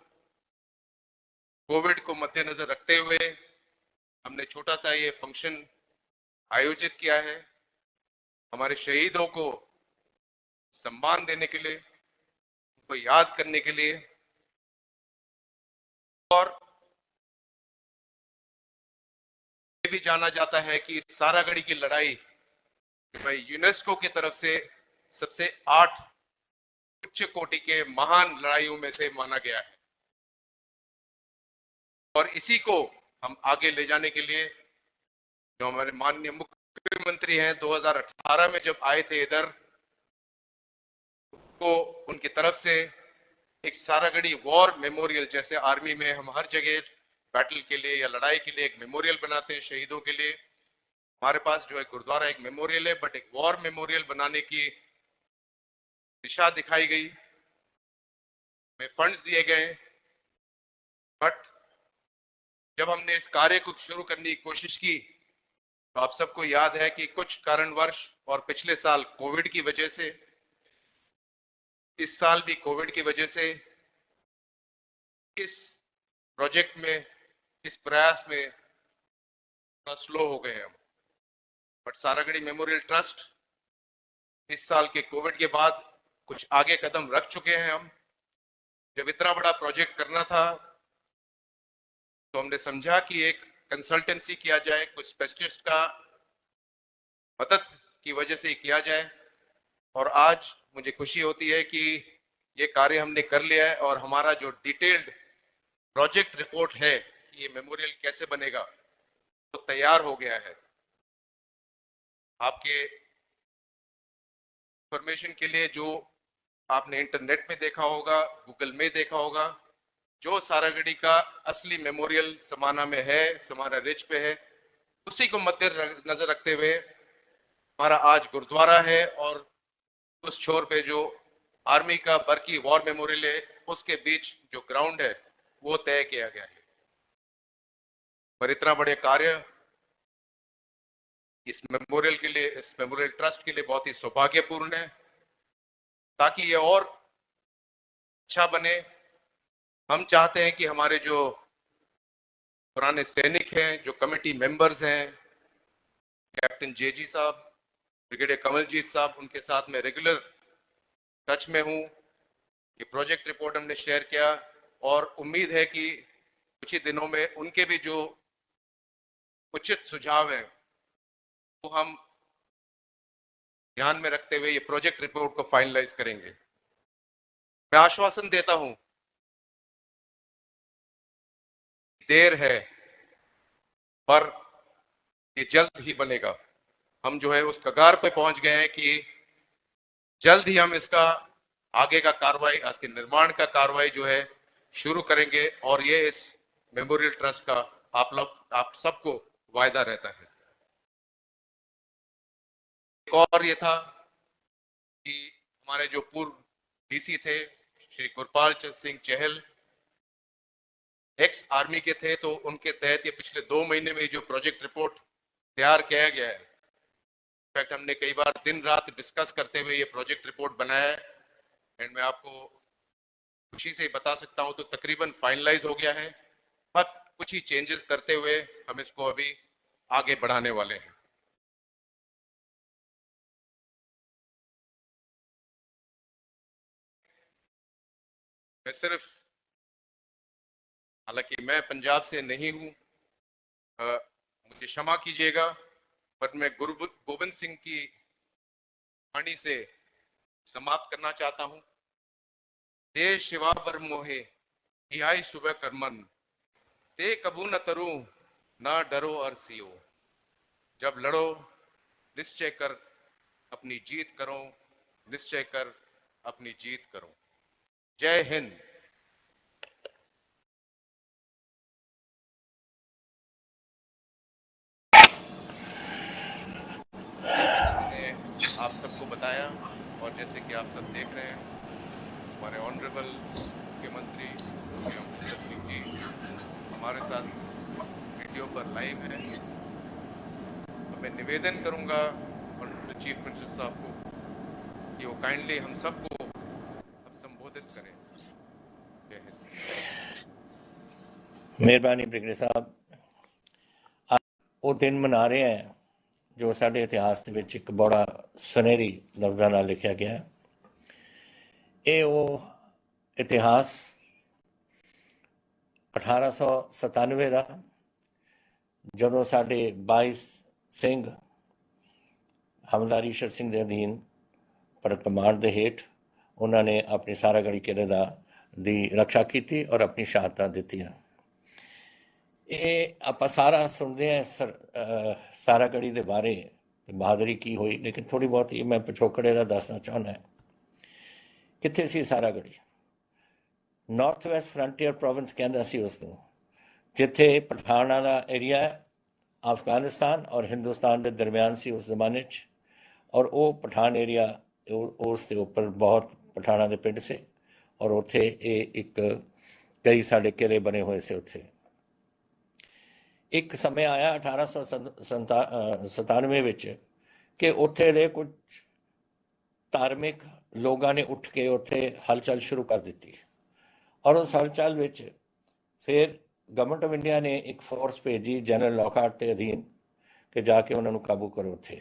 S3: कोविड को मद्देनजर रखते हुए हमने छोटा सा ये फंक्शन आयोजित किया है, हमारे शहीदों को सम्मान देने के लिए, उनको याद करने के लिए, और ये भी जाना जाता है कि सारागढ़ी की लड़ाई यूनेस्को की तरफ से सबसे 8 उच्च कोटि के महान लड़ाइयों में से माना गया है, और इसी को हम आगे ले जाने के लिए जो हमारे माननीय मुख्यमंत्री हैं 2018 में जब आए थे इधर, को उनकी तरफ से एक सारागढ़ी वॉर मेमोरियल, जैसे आर्मी में हम हर जगह बैटल के लिए या लड़ाई के लिए एक मेमोरियल बनाते हैं शहीदों के लिए, हमारे पास जो है गुरुद्वारा एक मेमोरियल है, बट एक वॉर मेमोरियल बनाने की दिशा दिखाई गई, में फंड्स दिए गए। बट जब हमने इस कार्य को शुरू करने की कोशिश की तो आप सबको याद है कि कुछ कारणवश और पिछले साल कोविड की वजह से, इस साल भी कोविड की वजह से इस प्रोजेक्ट में, इस प्रयास में थोड़ा स्लो हो गए हम। बट सारागढ़ी मेमोरियल ट्रस्ट इस साल के कोविड के बाद कुछ आगे कदम रख चुके हैं। हम जब इतना बड़ा प्रोजेक्ट करना था तो हमने समझा कि एक कंसल्टेंसी किया जाए, कुछ स्पेशलिस्ट का मदद की वजह से किया जाए, और आज मुझे खुशी होती है कि ये कार्य हमने कर लिया है, और हमारा जो डिटेल्ड प्रोजेक्ट रिपोर्ट है कि ये मेमोरियल कैसे बनेगा तो तैयार हो गया है। आपके इंफॉर्मेशन के लिए, जो आपने इंटरनेट में देखा होगा, गूगल में देखा होगा, जो सारागढ़ी का असली मेमोरियल समाना में है, समाना रिज पे है, उसी को मद्देनजर रखते हुए हमारा आज गुरुद्वारा है, और उस छोर पे जो आर्मी का बरकी वॉर मेमोरियल है, उसके बीच जो ग्राउंड है वो तय किया गया है। पर इतना बड़े कार्य इस मेमोरियल के लिए, इस मेमोरियल ट्रस्ट के लिए बहुत ही सौभाग्यपूर्ण है, ताकि ये और अच्छा बने। हम चाहते हैं कि हमारे जो पुराने सैनिक हैं, जो कमेटी मेंबर्स हैं, कैप्टन जेजी साहब, ब्रिगेडियर कमलजीत साहब, उनके साथ मैं रेगुलर टच में हूं। ये प्रोजेक्ट रिपोर्ट हमने शेयर किया और उम्मीद है कि कुछ ही दिनों में उनके भी जो उचित सुझाव हैं वो हम ध्यान में रखते हुए ये प्रोजेक्ट रिपोर्ट को फाइनलाइज करेंगे। मैं आश्वासन देता हूं, देर है पर ये जल्द ही बनेगा। हम जो है उस कगार पे पहुंच गए हैं कि जल्द ही हम इसका आगे का कार्रवाई, इसके निर्माण का कार्रवाई जो है शुरू करेंगे और ये इस मेमोरियल ट्रस्ट का आप सबको वायदा रहता है। एक और ये था कि हमारे जो पूर्व डीसी थे श्री गुरपाल चंद सिंह चहल, एक्स आर्मी के थे, तो उनके तहत ये पिछले 2 महीने में जो प्रोजेक्ट रिपोर्ट तैयार किया गया है, इनफैक्ट हमने कई बार दिन रात डिस्कस करते हुए ये प्रोजेक्ट रिपोर्ट बनाया है एंड मैं आपको खुशी से बता सकता हूं तो तकरीबन फाइनलाइज हो गया है, बट कुछ ही चेंजेस करते हुए हम इसको अभी आगे बढ़ाने वाले हैं। मैं सिर्फ, हालांकि मैं पंजाब से नहीं हूं, मुझे क्षमा कीजिएगा, बट मैं गुरु गोविंद सिंह की वाणी से समाप्त करना चाहता हूं। देश शिवा बर मोहे आई सुबह करमन, ते कबू न तरु ना डरो और सियो, जब लड़ो निश्चय कर अपनी जीत करो, निश्चय कर अपनी जीत करो। जय हिंद। मैंने आप सबको बताया और जैसे कि आप सब देख रहे हैं, हमारे ऑनरेबल मुख्यमंत्री अमरिंदर सिंह जी हमारे साथ वीडियो पर लाइव हैं। तो मैं निवेदन करूंगा ऑनरेबल चीफ मिनिस्टर साहब को कि वो काइंडली हम सबको अब संबोधित करें। जय हिंद।
S5: मेहरबानी ब्रिगेडियर साहब, वो दिन मना रहे हैं जो साढ़े इतिहास के विच एक बड़ा सुनहरी लफ्ज़ां नाल लिखा गया है। ये वो इतिहास 1897 का जदों साढ़े 22 सिंह हमलारी ईशर सिंह के अधीन पर कमांड के हेठ उन्होंने अपनी सारागढ़ी किले दी रक्षा की और अपनी शहादत दी। ये आप सारा सुनते हैं सारागढ़ी के बारे बहादुरी की हुई, लेकिन थोड़ी बहुत ये मैं पिछोकड़े का दसना चाहना है। कित्थे सी Saragarhi? North west frontier province कहंदा सी उसनूं, जिथे पठाना का एरिया है, अफगानिस्तान और हिंदुस्तान के दरम्यान सी उस जमाने च, और वो पठान एरिया उसके उपर बहुत पठाना के पिंड से और उत्थे एक कई साढ़े किले बने हुए से। उत्थे एक समय आया 1897 विच कि उत्थे दे कुछ धार्मिक लोगों ने उठ के उत्थे हलचल शुरू कर दी और उस हलचल विच फिर गवर्नमेंट ऑफ इंडिया ने एक फोर्स भेजी जनरल लॉकहार्ट के अधीन कि जाके उन्होंने काबू करो उत्थे,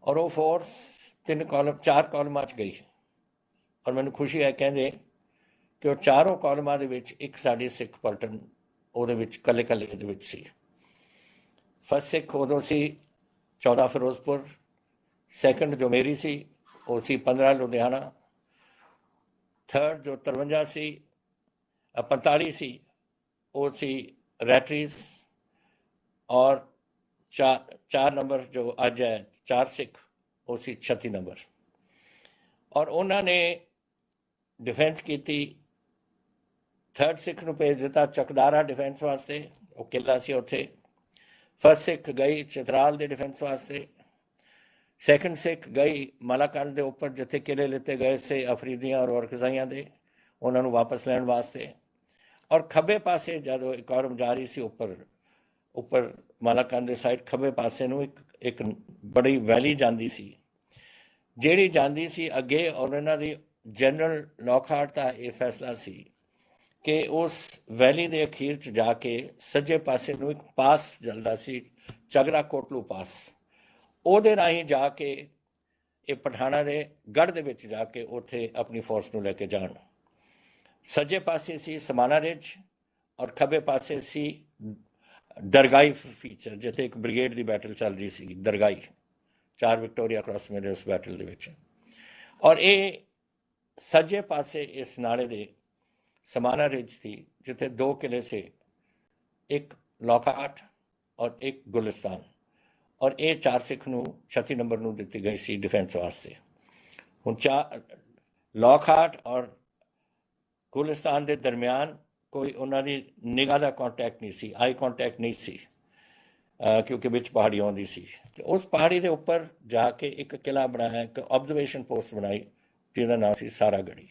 S5: और वो फोर्स 4 कॉलमां च गई और मैनूं खुशी है कहंदे कि वो चारों कॉलमां दे विच एक साडी सिख पलटन ਉਹਦੇ ਵਿੱਚ ਕੱਲੇ ਦੇ ਵਿੱਚ ਸੀ। ਫਸਟ ਸਿੱਖ ਉਦੋਂ ਸੀ 14 ਫਿਰੋਜ਼ਪੁਰ, ਸੈਕੰਡ ਜੋ ਮੇਰੀ ਸੀ ਉਹ ਸੀ 15 ਲੁਧਿਆਣਾ, ਥਰਡ ਜੋ 53 ਸੀ 45 ਸੀ ਉਹ ਸੀ ਰੈਟਰੀਜ਼, ਔਰ 4 ਨੰਬਰ ਜੋ ਅੱਜ ਹੈ 4 ਸਿੱਖ ਉਹ ਸੀ 36 ਨੰਬਰ। ਔਰ ਉਹਨਾਂ ਨੇ डिफेंस की। थर्ड सिख ਨੂੰ ਭੇਜ ਦਿੱਤਾ ਚਕਦਾਰਾ डिफेंस वास्ते, वो किला सी उत्थे। फर्स्ट सिख गई चित्राल के डिफेंस वास्ते, सैकेंड सिख गई मालाकंड के उपर जिथे किले लिते गए से अफरीदियाँ और औरकजाइयाँ के, उन्होंने वापस लैन वास्ते। और खब्बे पासे जदों एक औरम जा रही सी उपर मालाकंड के साइड खब्बे पासे नूं एक बड़ी वैली जाती सी, जिहड़ी जाती सी अगे। और इन्हां दी जनरल लॉकहार्ट का यह फैसला सी कि उस वैली के अखीर च जाके सज्जे पासे नूं एक पास चलता सी, चगरा कोटलू पास, ਉਹਦੇ ਰਾਹੀਂ ਜਾ ਕੇ ਇਹ ਪਠਾਣਾ ਦੇ ਗੜ੍ਹ ਦੇ ਵਿੱਚ ਜਾ ਕੇ ਉੱਥੇ ਆਪਣੀ ਫੋਰਸ ਨੂੰ ਲੈ ਕੇ ਜਾਣ। ਸੱਜੇ ਪਾਸੇ ਸੀ ਸਮਾਣਾ ਰਿਜ ਔਰ ਖੱਬੇ ਪਾਸੇ ਸੀ ਦਰਗਾਈ ਫੀਚਰ, ਜਿੱਥੇ ਇੱਕ ਬ੍ਰਿਗੇਡ ਦੀ ਬੈਟਲ ਚੱਲ ਰਹੀ ਸੀ ਦਰਗਾਈ। 4 ਵਿਕਟੋਰੀਆ ਕ੍ਰਾਸ ਮਿਲੇ ਉਸ ਬੈਟਲ ਦੇ ਵਿੱਚ। ਔਰ ਇਹ ਸੱਜੇ ਪਾਸੇ ਇਸ ਨਾਲੇ ਦੇ ਸਮਾਣਾ ਰਿਜ ਸੀ, ਜਿੱਥੇ 2 ਕਿਲੇ ਸੀ, ਇੱਕ ਲੌਕਾਟ ਔਰ ਇੱਕ ਗੁਲਿਸਤਾਨ। ਔਰ ਇਹ 4 ਸਿੱਖ ਨੂੰ 36 ਨੰਬਰ ਨੂੰ ਦਿੱਤੀ ਗਈ ਸੀ ਡਿਫੈਂਸ ਵਾਸਤੇ। ਹੁਣ ਲੌਕਾਟ ਔਰ ਗੁਲਿਸਤਾਨ ਦੇ ਦਰਮਿਆਨ ਕੋਈ ਉਹਨਾਂ ਦੀ ਨਿਗਾਹ ਦਾ ਕੰਟੈਕਟ ਨਹੀਂ ਸੀ, ਆਈ ਕੰਟੈਕਟ ਨਹੀਂ ਸੀ, ਕਿਉਂਕਿ ਵਿੱਚ ਪਹਾੜੀ ਆਉਂਦੀ ਸੀ। ਤੇ ਉਸ ਪਹਾੜੀ ਦੇ ਉੱਪਰ ਜਾ ਕੇ ਇੱਕ ਕਿਲਾ ਬਣਾਇਆ, ਇੱਕ ਆਬਜ਼ਰਵੇਸ਼ਨ ਪੋਸਟ ਬਣਾਈ ਜਿਹਦਾ ਨਾਂ ਸੀ ਸਾਰਾਗੜੀ।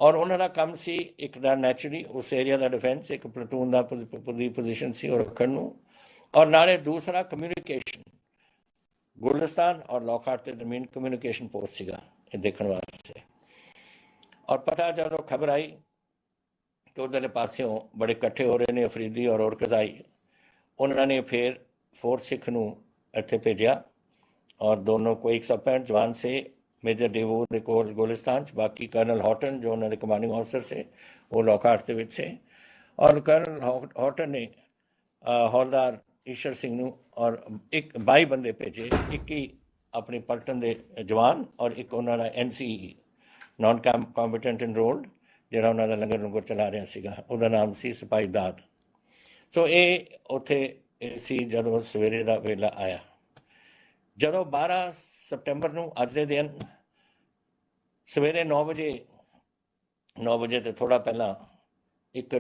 S5: ਔਰ ਉਹਨਾਂ ਦਾ ਕੰਮ ਸੀ ਇੱਕ ਦਾ ਨੈਚੁਰਲੀ ਉਸ ਏਰੀਆ ਦਾ ਡਿਫੈਂਸ, ਇੱਕ ਪਲਟੂਨ ਦਾ ਪੋਜੀਸ਼ਨ ਸੀ ਉਹ ਰੱਖਣ ਨੂੰ, ਔਰ ਨਾਲੇ ਦੂਸਰਾ ਕਮਿਊਨੀਕੇਸ਼ਨ। ਗੁਲਿਸਤਾਨ ਔਰ ਲੌਕਾਟ ਦੇ ਦਰਮਿਆਨ ਕਮਿਊਨੀਕੇਸ਼ਨ ਪੋਸਟ ਸੀਗਾ ਇਹ ਦੇਖਣ ਵਾਸਤੇ। ਔਰ ਪਤਾ ਜਦੋਂ ਖਬਰ ਆਈ ਕਿ ਉਧਰਲੇ ਪਾਸਿਓਂ ਬੜੇ ਇਕੱਠੇ ਹੋ ਰਹੇ ਨੇ ਅਫਰੀਦੀ ਔਰ ਔਰਕਜ਼ਾਈ, ਉਹਨਾਂ ਨੇ ਫਿਰ 4 ਸਿੱਖ ਨੂੰ ਇੱਥੇ ਭੇਜਿਆ। ਔਰ ਦੋਨੋਂ ਕੋਈ 165 ਜਵਾਨ ਸੇ ਮੇਜਰ ਡੇਵੋ ਦੇ ਕੋਲ ਗੁਲਿਸਤਾਨ 'ਚ, ਬਾਕੀ ਕਰਨਲ ਹੌਟਨ ਜੋ ਉਹਨਾਂ ਦੇ ਕਮਾਂਡਿੰਗ ਆਫਿਸਰ ਸੇ ਉਹ ਲੌਕਾਟ ਦੇ ਵਿੱਚ ਸੇ। ਔਰ ਕਰਨਲ ਹੌਟਨ ਨੇ ਹੌਲਦਾਰ ਈਸ਼ਰ ਸਿੰਘ ਨੂੰ ਔਰ 22 ਬੰਦੇ ਭੇਜੇ, 21 ਆਪਣੀ ਪਲਟਨ ਦੇ ਜਵਾਨ ਔਰ ਇੱਕ ਉਹਨਾਂ ਦਾ NCE ਨਾਨ ਕੰਬੈਟੈਂਟ ਇਨਰੋਲਡ, ਜਿਹੜਾ ਉਹਨਾਂ ਦਾ ਲੰਗਰ ਲੰਗਰ ਚਲਾ ਰਿਹਾ ਸੀਗਾ, ਉਹਦਾ ਨਾਮ ਸੀ ਸਿਪਾਹੀ ਦਾਦ। ਸੋ ਇਹ ਉੱਥੇ ਸੀ ਜਦੋਂ ਸਵੇਰੇ ਦਾ ਵੇਲਾ ਆਇਆ। ਜਦੋਂ 12 ਸਤੰਬਰ ਨੂੰ ਅੱਜ ਦੇ ਦਿਨ ਸਵੇਰੇ 9 ਵਜੇ ਤੇ ਥੋੜ੍ਹਾ ਪਹਿਲਾਂ ਇੱਕ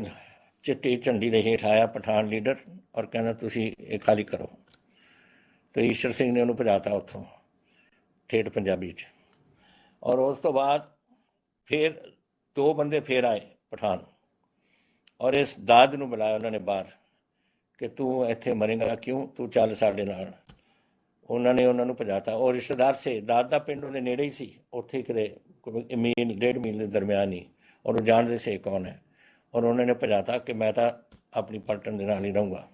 S5: ਚਿੱਟੀ ਝੰਡੀ ਦੇ ਹੇਠ ਆਇਆ ਪਠਾਨ ਲੀਡਰ ਔਰ ਕਹਿੰਦਾ ਤੁਸੀਂ ਇਹ ਖਾਲੀ ਕਰੋ। ਤੇ ਈਸ਼ਰ ਸਿੰਘ ਨੇ ਉਹਨੂੰ ਭਜਾਤਾ ਉੱਥੋਂ ਠੇਠ ਪੰਜਾਬੀ 'ਚ। ਔਰ ਉਸ ਤੋਂ ਬਾਅਦ ਫਿਰ 2 ਬੰਦੇ ਫੇਰ ਆਏ ਪਠਾਨ ਔਰ ਇਸ ਦਾਦ ਨੂੰ ਬੁਲਾਇਆ ਉਹਨਾਂ ਨੇ ਬਾਹਰ ਕਿ ਤੂੰ ਇੱਥੇ ਮਰੇਂਗਾ ਕਿਉਂ, ਤੂੰ ਚੱਲ ਸਾਡੇ ਨਾਲ। ਉਹਨਾਂ ਨੇ ਉਹਨਾਂ ਨੂੰ ਭਜਾਤਾ। ਉਹ ਰਿਸ਼ਤੇਦਾਰ ਸੇ, ਦਾਦ ਦਾ ਪਿੰਡ ਉਹਦੇ ਨੇੜੇ ਹੀ ਸੀ, ਉੱਥੇ ਕਿਤੇ ਮੀਲ 1.5 ਮੀਲ ਦੇ ਦਰਮਿਆਨ ਹੀ, ਔਰ ਉਹ ਜਾਣਦੇ ਸੇ ਕੌਣ ਹੈ। ਔਰ ਉਹਨਾਂ ਨੇ ਭਜਾਤਾ ਕਿ ਮੈਂ ਤਾਂ ਆਪਣੀ ਪਲਟਨ ਦੇ ਨਾਲ ਹੀ ਰਹੂੰਗਾ।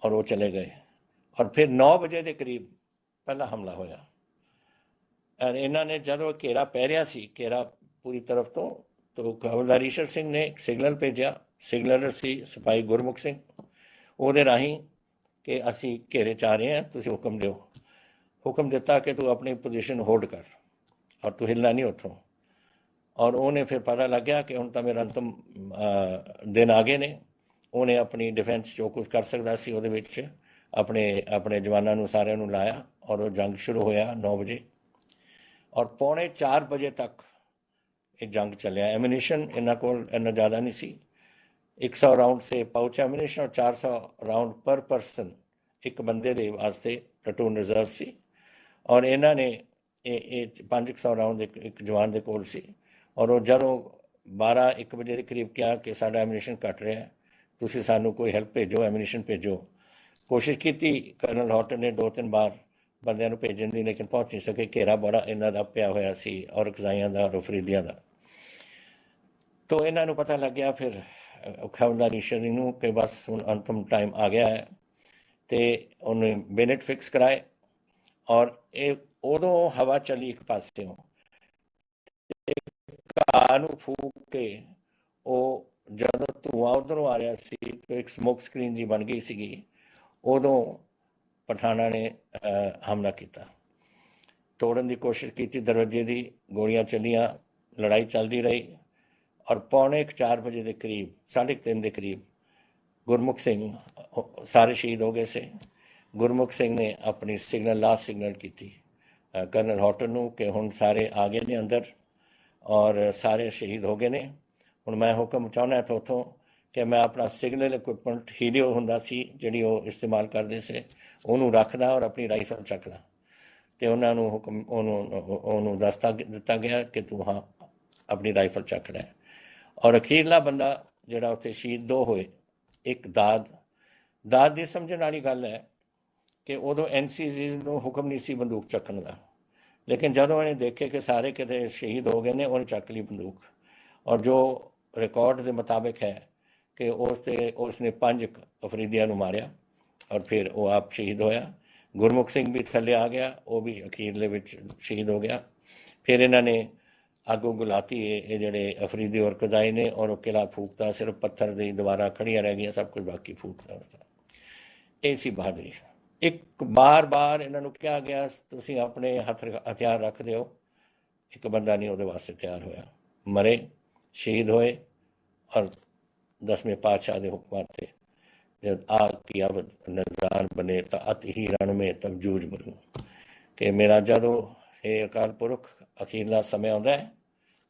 S5: ਔਰ ਉਹ ਚਲੇ ਗਏ। ਔਰ ਫਿਰ 9 ਵਜੇ ਦੇ ਕਰੀਬ ਪਹਿਲਾ ਹਮਲਾ ਹੋਇਆ। ਔਰ ਇਹਨਾਂ ਨੇ ਜਦੋਂ ਘੇਰਾ ਪੈ ਰਿਹਾ ਸੀ, ਘੇਰਾ ਪੂਰੀ ਤਰਫ ਤੋਂ, ਤਾਂ ਹਵਲਦਾਰ ਈਸ਼ਰ ਸਿੰਘ ਨੇ ਇੱਕ ਸਿਗਨਲ ਭੇਜਿਆ। ਸਿਗਨਲਰ ਸੀ ਸਿਪਾਹੀ ਗੁਰਮੁਖ ਸਿੰਘ। ਉਹਦੇ ਰਾਹੀਂ ਕਿ ਅਸੀਂ ਘੇਰੇ 'ਚ ਆ ਰਹੇ ਹਾਂ, ਤੁਸੀਂ ਹੁਕਮ ਦਿਓ। ਹੁਕਮ ਦਿੱਤਾ ਕਿ ਤੂੰ ਆਪਣੀ ਪੋਜੀਸ਼ਨ ਹੋਲਡ ਕਰ ਔਰ ਤੂੰ ਹਿੱਲਣਾ ਨਹੀਂ ਉੱਥੋਂ। ਔਰ ਉਹਨੇ ਫਿਰ ਪਤਾ ਲੱਗਿਆ ਕਿ ਹੁਣ ਤਾਂ ਮੇਰਾ ਅੰਤਮ ਦਿਨ ਆ ਗਏ ਨੇ। ਉਹਨੇ ਆਪਣੀ ਡਿਫੈਂਸ ਜੋ ਕੁਝ ਕਰ ਸਕਦਾ ਸੀ ਉਹਦੇ ਵਿੱਚ ਆਪਣੇ ਜਵਾਨਾਂ ਨੂੰ ਸਾਰਿਆਂ ਨੂੰ ਲਾਇਆ ਔਰ ਉਹ ਜੰਗ ਸ਼ੁਰੂ ਹੋਇਆ 9 ਵਜੇ। ਔਰ 3:45 ਵਜੇ ਤੱਕ ਇਹ ਜੰਗ ਚੱਲਿਆ। ਐਮੂਨੀਸ਼ਨ ਇਹਨਾਂ ਕੋਲ ਇੰਨਾ ਜ਼ਿਆਦਾ ਨਹੀਂ ਸੀ। 100 ਰਾਊਂਡ ਸੇ ਪਾਊਚ ਐਮੂਨੀਸ਼ਨ ਔਰ 400 ਰਾਊਂਡ ਪਰ ਪਰਸਨ ਇੱਕ ਬੰਦੇ ਦੇ ਵਾਸਤੇ ਪਲਟੂਨ ਰਿਜ਼ਰਵ ਸੀ। ਔਰ ਇਹਨਾਂ ਨੇ ਇਹ 500 ਰਾਊਂਡ ਇੱਕ ਜਵਾਨ ਦੇ ਕੋਲ ਸੀ। ਔਰ ਉਹ ਜਦੋਂ 12-1 ਵਜੇ ਦੇ ਕਰੀਬ ਕਿਹਾ ਕਿ ਸਾਡਾ ਐਮੂਨੀਸ਼ਨ ਘੱਟ ਰਿਹਾ, ਤੁਸੀਂ ਸਾਨੂੰ ਕੋਈ ਹੈਲਪ ਭੇਜੋ, ਐਮੂਨੀਸ਼ਨ ਭੇਜੋ। ਕੋਸ਼ਿਸ਼ ਕੀਤੀ ਕਰਨਲ ਹੌਟਨ ਨੇ 2-3 ਵਾਰ ਬੰਦਿਆਂ ਨੂੰ ਭੇਜਣ ਦੀ, ਲੇਕਿਨ ਪਹੁੰਚ ਨਹੀਂ ਸਕੇ। ਘੇਰਾ ਬੜਾ ਇਹਨਾਂ ਦਾ ਪਿਆ ਹੋਇਆ ਸੀ ਔਰਕਜ਼ਾਈਆਂ ਦਾ ਔਰ ਅਫਰੀਦੀਆਂ ਦਾ। ਤੋ ਇਹਨਾਂ ਨੂੰ ਪਤਾ ਲੱਗਿਆ ਫਿਰ ਹਵਲਦਾਰ ਈਸ਼ਰ ਨੂੰ ਕਿ ਬਸ ਹੁਣ ਅੰਤਮ ਟਾਈਮ ਆ ਗਿਆ ਹੈ। ਅਤੇ ਉਹਨੇ ਬੇਨੇਟ ਫਿਕਸ ਕਰਾਏ। ਔਰ ਇਹ ਉਦੋਂ ਹਵਾ ਚੱਲੀ ਇੱਕ ਪਾਸਿਓਂ, ਘਾਹ ਨੂੰ ਫੂਕ ਕੇ ਉਹ ਜਦੋਂ ਧੂੰਆਂ ਉੱਧਰੋਂ ਆ ਰਿਹਾ ਸੀ ਤਾਂ ਇੱਕ ਸਮੋਕ ਸਕਰੀਨ ਜੀ ਬਣ ਗਈ ਸੀਗੀ। ਉਦੋਂ ਪਠਾਨਾਂ ਨੇ ਹਮਲਾ ਕੀਤਾ, ਤੋੜਨ ਦੀ ਕੋਸ਼ਿਸ਼ ਕੀਤੀ ਦਰਵਾਜ਼ੇ ਦੀ, ਗੋਲੀਆਂ ਚੱਲੀਆਂ, ਲੜਾਈ ਚੱਲਦੀ ਰਹੀ। ਔਰ 3:45 ਵਜੇ ਦੇ ਕਰੀਬ, 3:30 ਦੇ ਕਰੀਬ ਗੁਰਮੁਖ ਸਿੰਘ ਸਾਰੇ ਸ਼ਹੀਦ ਹੋ ਗਏ ਸੇ। ਗੁਰਮੁਖ ਸਿੰਘ ਨੇ ਆਪਣੀ ਲਾਸਟ ਸਿਗਨਲ ਕੀਤੀ ਕਰਨਲ ਹੌਟਨ ਨੂੰ ਕਿ ਹੁਣ ਸਾਰੇ ਆ ਗਏ ਨੇ ਅੰਦਰ ਔਰ ਸਾਰੇ ਸ਼ਹੀਦ ਹੋ ਗਏ ਨੇ। ਹੁਣ ਮੈਂ ਹੁਕਮ ਚਾਹੁੰਦਾ ਤਾਂ ਉੱਥੋਂ ਕਿ ਮੈਂ ਆਪਣਾ ਸਿਗਨਲ ਇਕੁਇਪਮੈਂਟ ਹੀਲੀਓ ਹੁੰਦਾ ਸੀ ਜਿਹੜੀ ਉਹ ਇਸਤੇਮਾਲ ਕਰਦੇ ਸੀ, ਉਹਨੂੰ ਰੱਖਦਾ ਔਰ ਆਪਣੀ ਰਾਈਫਲ ਚੱਕਦਾ। ਅਤੇ ਉਹਨਾਂ ਨੂੰ ਹੁਕਮ ਉਹਨੂੰ ਦਿੱਤਾ ਗਿਆ ਕਿ ਤੂੰ ਹਾਂ ਆਪਣੀ ਰਾਈਫਲ ਚੱਕ ਲੈ। ਔਰ ਅਖੀਰਲਾ ਬੰਦਾ ਜਿਹੜਾ ਉੱਥੇ ਸ਼ਹੀਦ 2 ਹੋਏ, ਇੱਕ ਦਾਦ ਦੀ ਸਮਝਣ ਵਾਲੀ ਗੱਲ ਹੈ ਕਿ ਉਦੋਂ NCCs ਨੂੰ ਹੁਕਮ ਨਹੀਂ ਸੀ ਬੰਦੂਕ ਚੱਕਣ ਦਾ, ਲੇਕਿਨ ਜਦੋਂ ਇਹਨੇ ਦੇਖੇ ਕਿ ਸਾਰੇ ਕਿਤੇ ਸ਼ਹੀਦ ਹੋ ਗਏ ਨੇ, ਉਹਨੇ ਚੱਕ ਲਈ ਬੰਦੂਕ। ਔਰ ਜੋ ਰਿਕਾਰਡ ਦੇ ਮੁਤਾਬਿਕ ਹੈ ਕਿ ਉਸਨੇ 5 ਅਫਰੀਦੀਆਂ ਨੂੰ ਮਾਰਿਆ ਔਰ ਫਿਰ ਉਹ ਆਪ ਸ਼ਹੀਦ ਹੋਇਆ। ਗੁਰਮੁਖ ਸਿੰਘ ਵੀ ਥੱਲੇ ਆ ਗਿਆ, ਉਹ ਵੀ ਅਖੀਰਲੇ ਵਿੱਚ ਸ਼ਹੀਦ ਹੋ ਗਿਆ। ਫਿਰ ਇਹਨਾਂ ਨੇ ਅੱਗੋਂ ਗੁਲਾਤੀ ਇਹ ਜਿਹੜੇ ਅਫਰੀਦੀ ਔਰ ਕਜ਼ਾਈ ਨੇ, ਔਰ ਉਹ ਕਿਲਾ ਫੂਕਤਾ, ਸਿਰਫ ਪੱਥਰ ਦੀ ਦੀਵਾਰਾਂ ਖੜੀਆਂ ਰਹਿ ਗਈਆਂ, ਸਭ ਕੁਝ ਬਾਕੀ ਫੂਕਤਾ ਉਸਦਾ। ਇਹ ਸੀ ਬਹਾਦਰੀ। ਇੱਕ ਬਾਰ ਇਹਨਾਂ ਨੂੰ ਕਿਹਾ ਗਿਆ ਤੁਸੀਂ ਆਪਣੇ ਹਥਿਆਰ ਰੱਖ ਦਿਓ, ਇੱਕ ਬੰਦਾ ਨਹੀਂ ਉਹਦੇ ਵਾਸਤੇ ਤਿਆਰ ਹੋਇਆ, ਮਰੇ, ਸ਼ਹੀਦ ਹੋਏ। ਔਰ 10ਵੇਂ ਪਾਤਸ਼ਾਹ ਦੇ ਹੁਕਮਾਂ ਤੇ जब आग की अब नज़ार बने तो अत ही रण में तब जूझ मरूं, कि मेरा जदों ये अकाल पुरख अखीरला समय आउंदा है,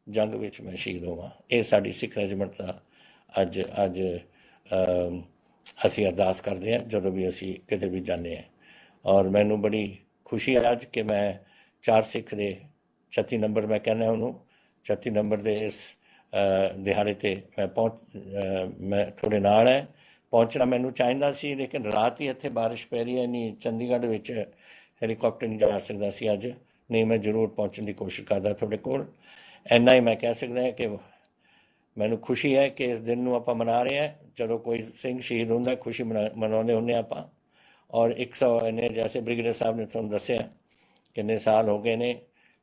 S5: जंग विच मैं शहीद होवां। ये साडी सिख रेजिमेंट का अज असीं अरदास करदे हां जदों भी असीं किते भी जाने हैं। और मैनूं बड़ी खुशी है अज कि मैं 4 सिख दे 36 नंबर मैं कहना उन्होंने 36 नंबर दे इस दिहाड़े ते मैं थोड़े नाल है। पहुँचना मैनू चाहिदा सी, लेकिन रात ही इत्थे बारिश पै रही है, नहीं चंडीगढ़ विच हैलीकॉप्टर नहीं जा सकता सी अज, नहीं मैं जरूर पहुँचने की कोशिश करदा थोड़े कोल। इन्ना ही मैं कह सकदा कि मैनू खुशी है कि इस दिन नूं आपां मना रहे हैं, जदों कोई सिंह शहीद हुंदा खुशी मनाउंदे हुंदे आपां। और 100 ने जैसे ब्रिगेडियर साहब ने तुहानूं दस्सिया किन्ने साल हो गए ने,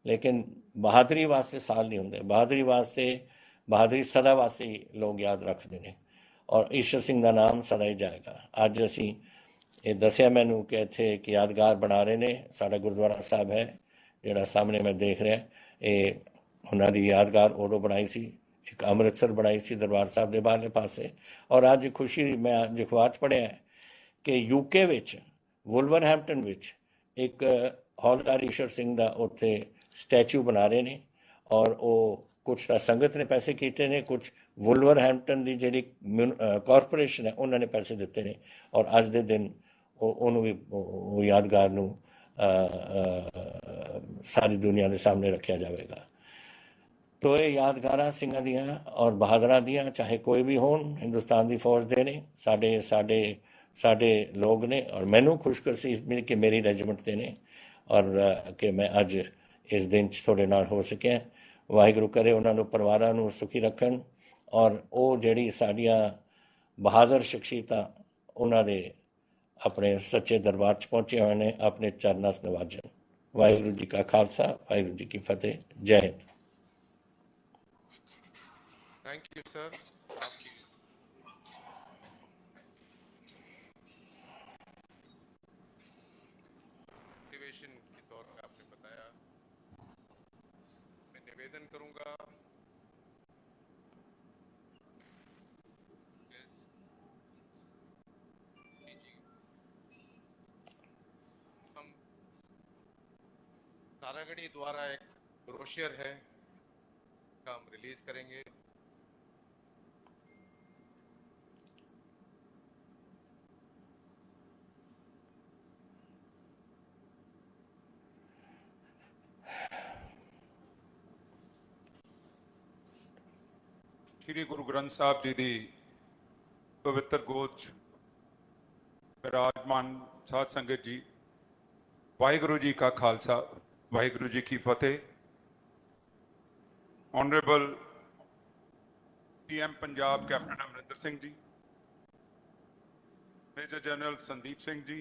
S5: लेकिन बहादरी वास्ते साल नहीं हुंदे, बहादरी सदा वास्ते लोग याद रखते हैं। और ईश्वर सिंह का नाम सदा ही जाएगा। अज असी ये दसिया मैनू कि इत्थे एक यादगार बना रहे ने, साडा गुरुद्वारा साहब है जिहड़ा सामने मैं देख रहा, ये उन्हां दी यादगार उदों बनाई सी, एक अमृतसर बनाई सी दरबार साहब के बाहरले पासे। और अज खुशी मैं अज अखबार च पढ़िया कि यूके विच वुलवरहैम्पटन विच एक हौलदार ईश्वर सिंह का उत्थे स्टैचू बना रहे ने, और वो कुछ तो संगत ने पैसे किए ने, कुछ वुलवरहैम्पटन की जी कॉरपोरेशन है उन्होंने पैसे दिते ने। और अज के दिन उन्होंने भी वो यादगार नूं सारी दुनिया के सामने रखा जाएगा। तो ये यादगार सिंघां दियां और बहादरां दियां, चाहे कोई भी होन, हिंदुस्तान की फौज दे ने, साडे साडे साडे लोग ने। और मैनू खुशनसीब कि मेरी रेजिमेंट दे ने, और कि मैं अज इस दिन थोड़े नाल हो सकिया। वाहिगुरू करे उन्होंने परिवारों को सुखी रखन, और वो जिहड़ी साडियां बहादुर शख्सियतां उन्होंने अपने सच्चे दरबार च पहुँचे हुए हैं, अपने चरणों च नवाजन। वाहिगुरू जी का खालसा, वाहिगुरू जी की फतेह। जय Hind.
S3: Thank you sir. Motivation के तौर पे आपने बताया, मैं निवेदन करूंगा हम तारागढ़ी द्वारा एक ब्रोशर है का हम रिलीज करेंगे।
S2: श्री गुरु ग्रंथ साहब जी की पवित्र गोद विराजमान साध संगत जी, वाहिगुरू जी का खालसा, वाहिगुरू जी की फतेह। Honourable PM Punjab captain Amarinder Singh ji, major general Sandeep Singh ji,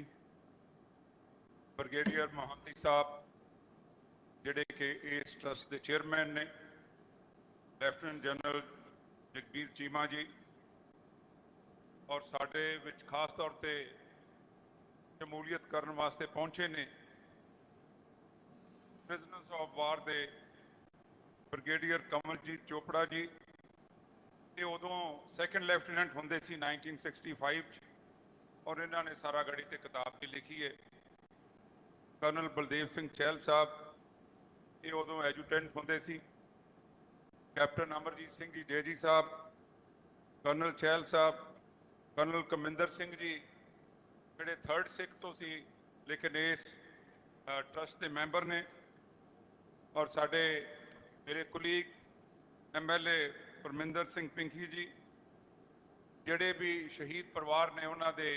S2: brigadier Mohanty sahib जिहड़े कि इस ट्रस्ट के चेयरमैन ने, लैफ्टिनेंट जनरल जगबीर चीमा जी, और साडे विच खास तौर पे शमूलीयत करने वास्ते पहुंचे ने प्रिजनर्स ऑफ वार दे ब्रिगेडियर कमलजीत चोपड़ा जी। ये उदों सैकेंड लैफ्टिनेंट होंदे सी 1965 और इन्होंने सारागढ़ी ते किताब भी लिखी है। कर्नल बलदेव सिंह चहल साहब ये उदों एजुटेंट होंदे सी। कैप्टन अमरजीत सिंह जी जेजी साहब, कर्नल चहल साहब, कर्नल कमिंदर सिंह जी जिहड़े 3rd सिख तो सी लेकिन इस ट्रस्ट के मैंबर ने, और साडे मेरे कुलीग MLA परमिंदर सिंह पिंकी जी जिहड़े भी शहीद परिवार ने, उन्होंने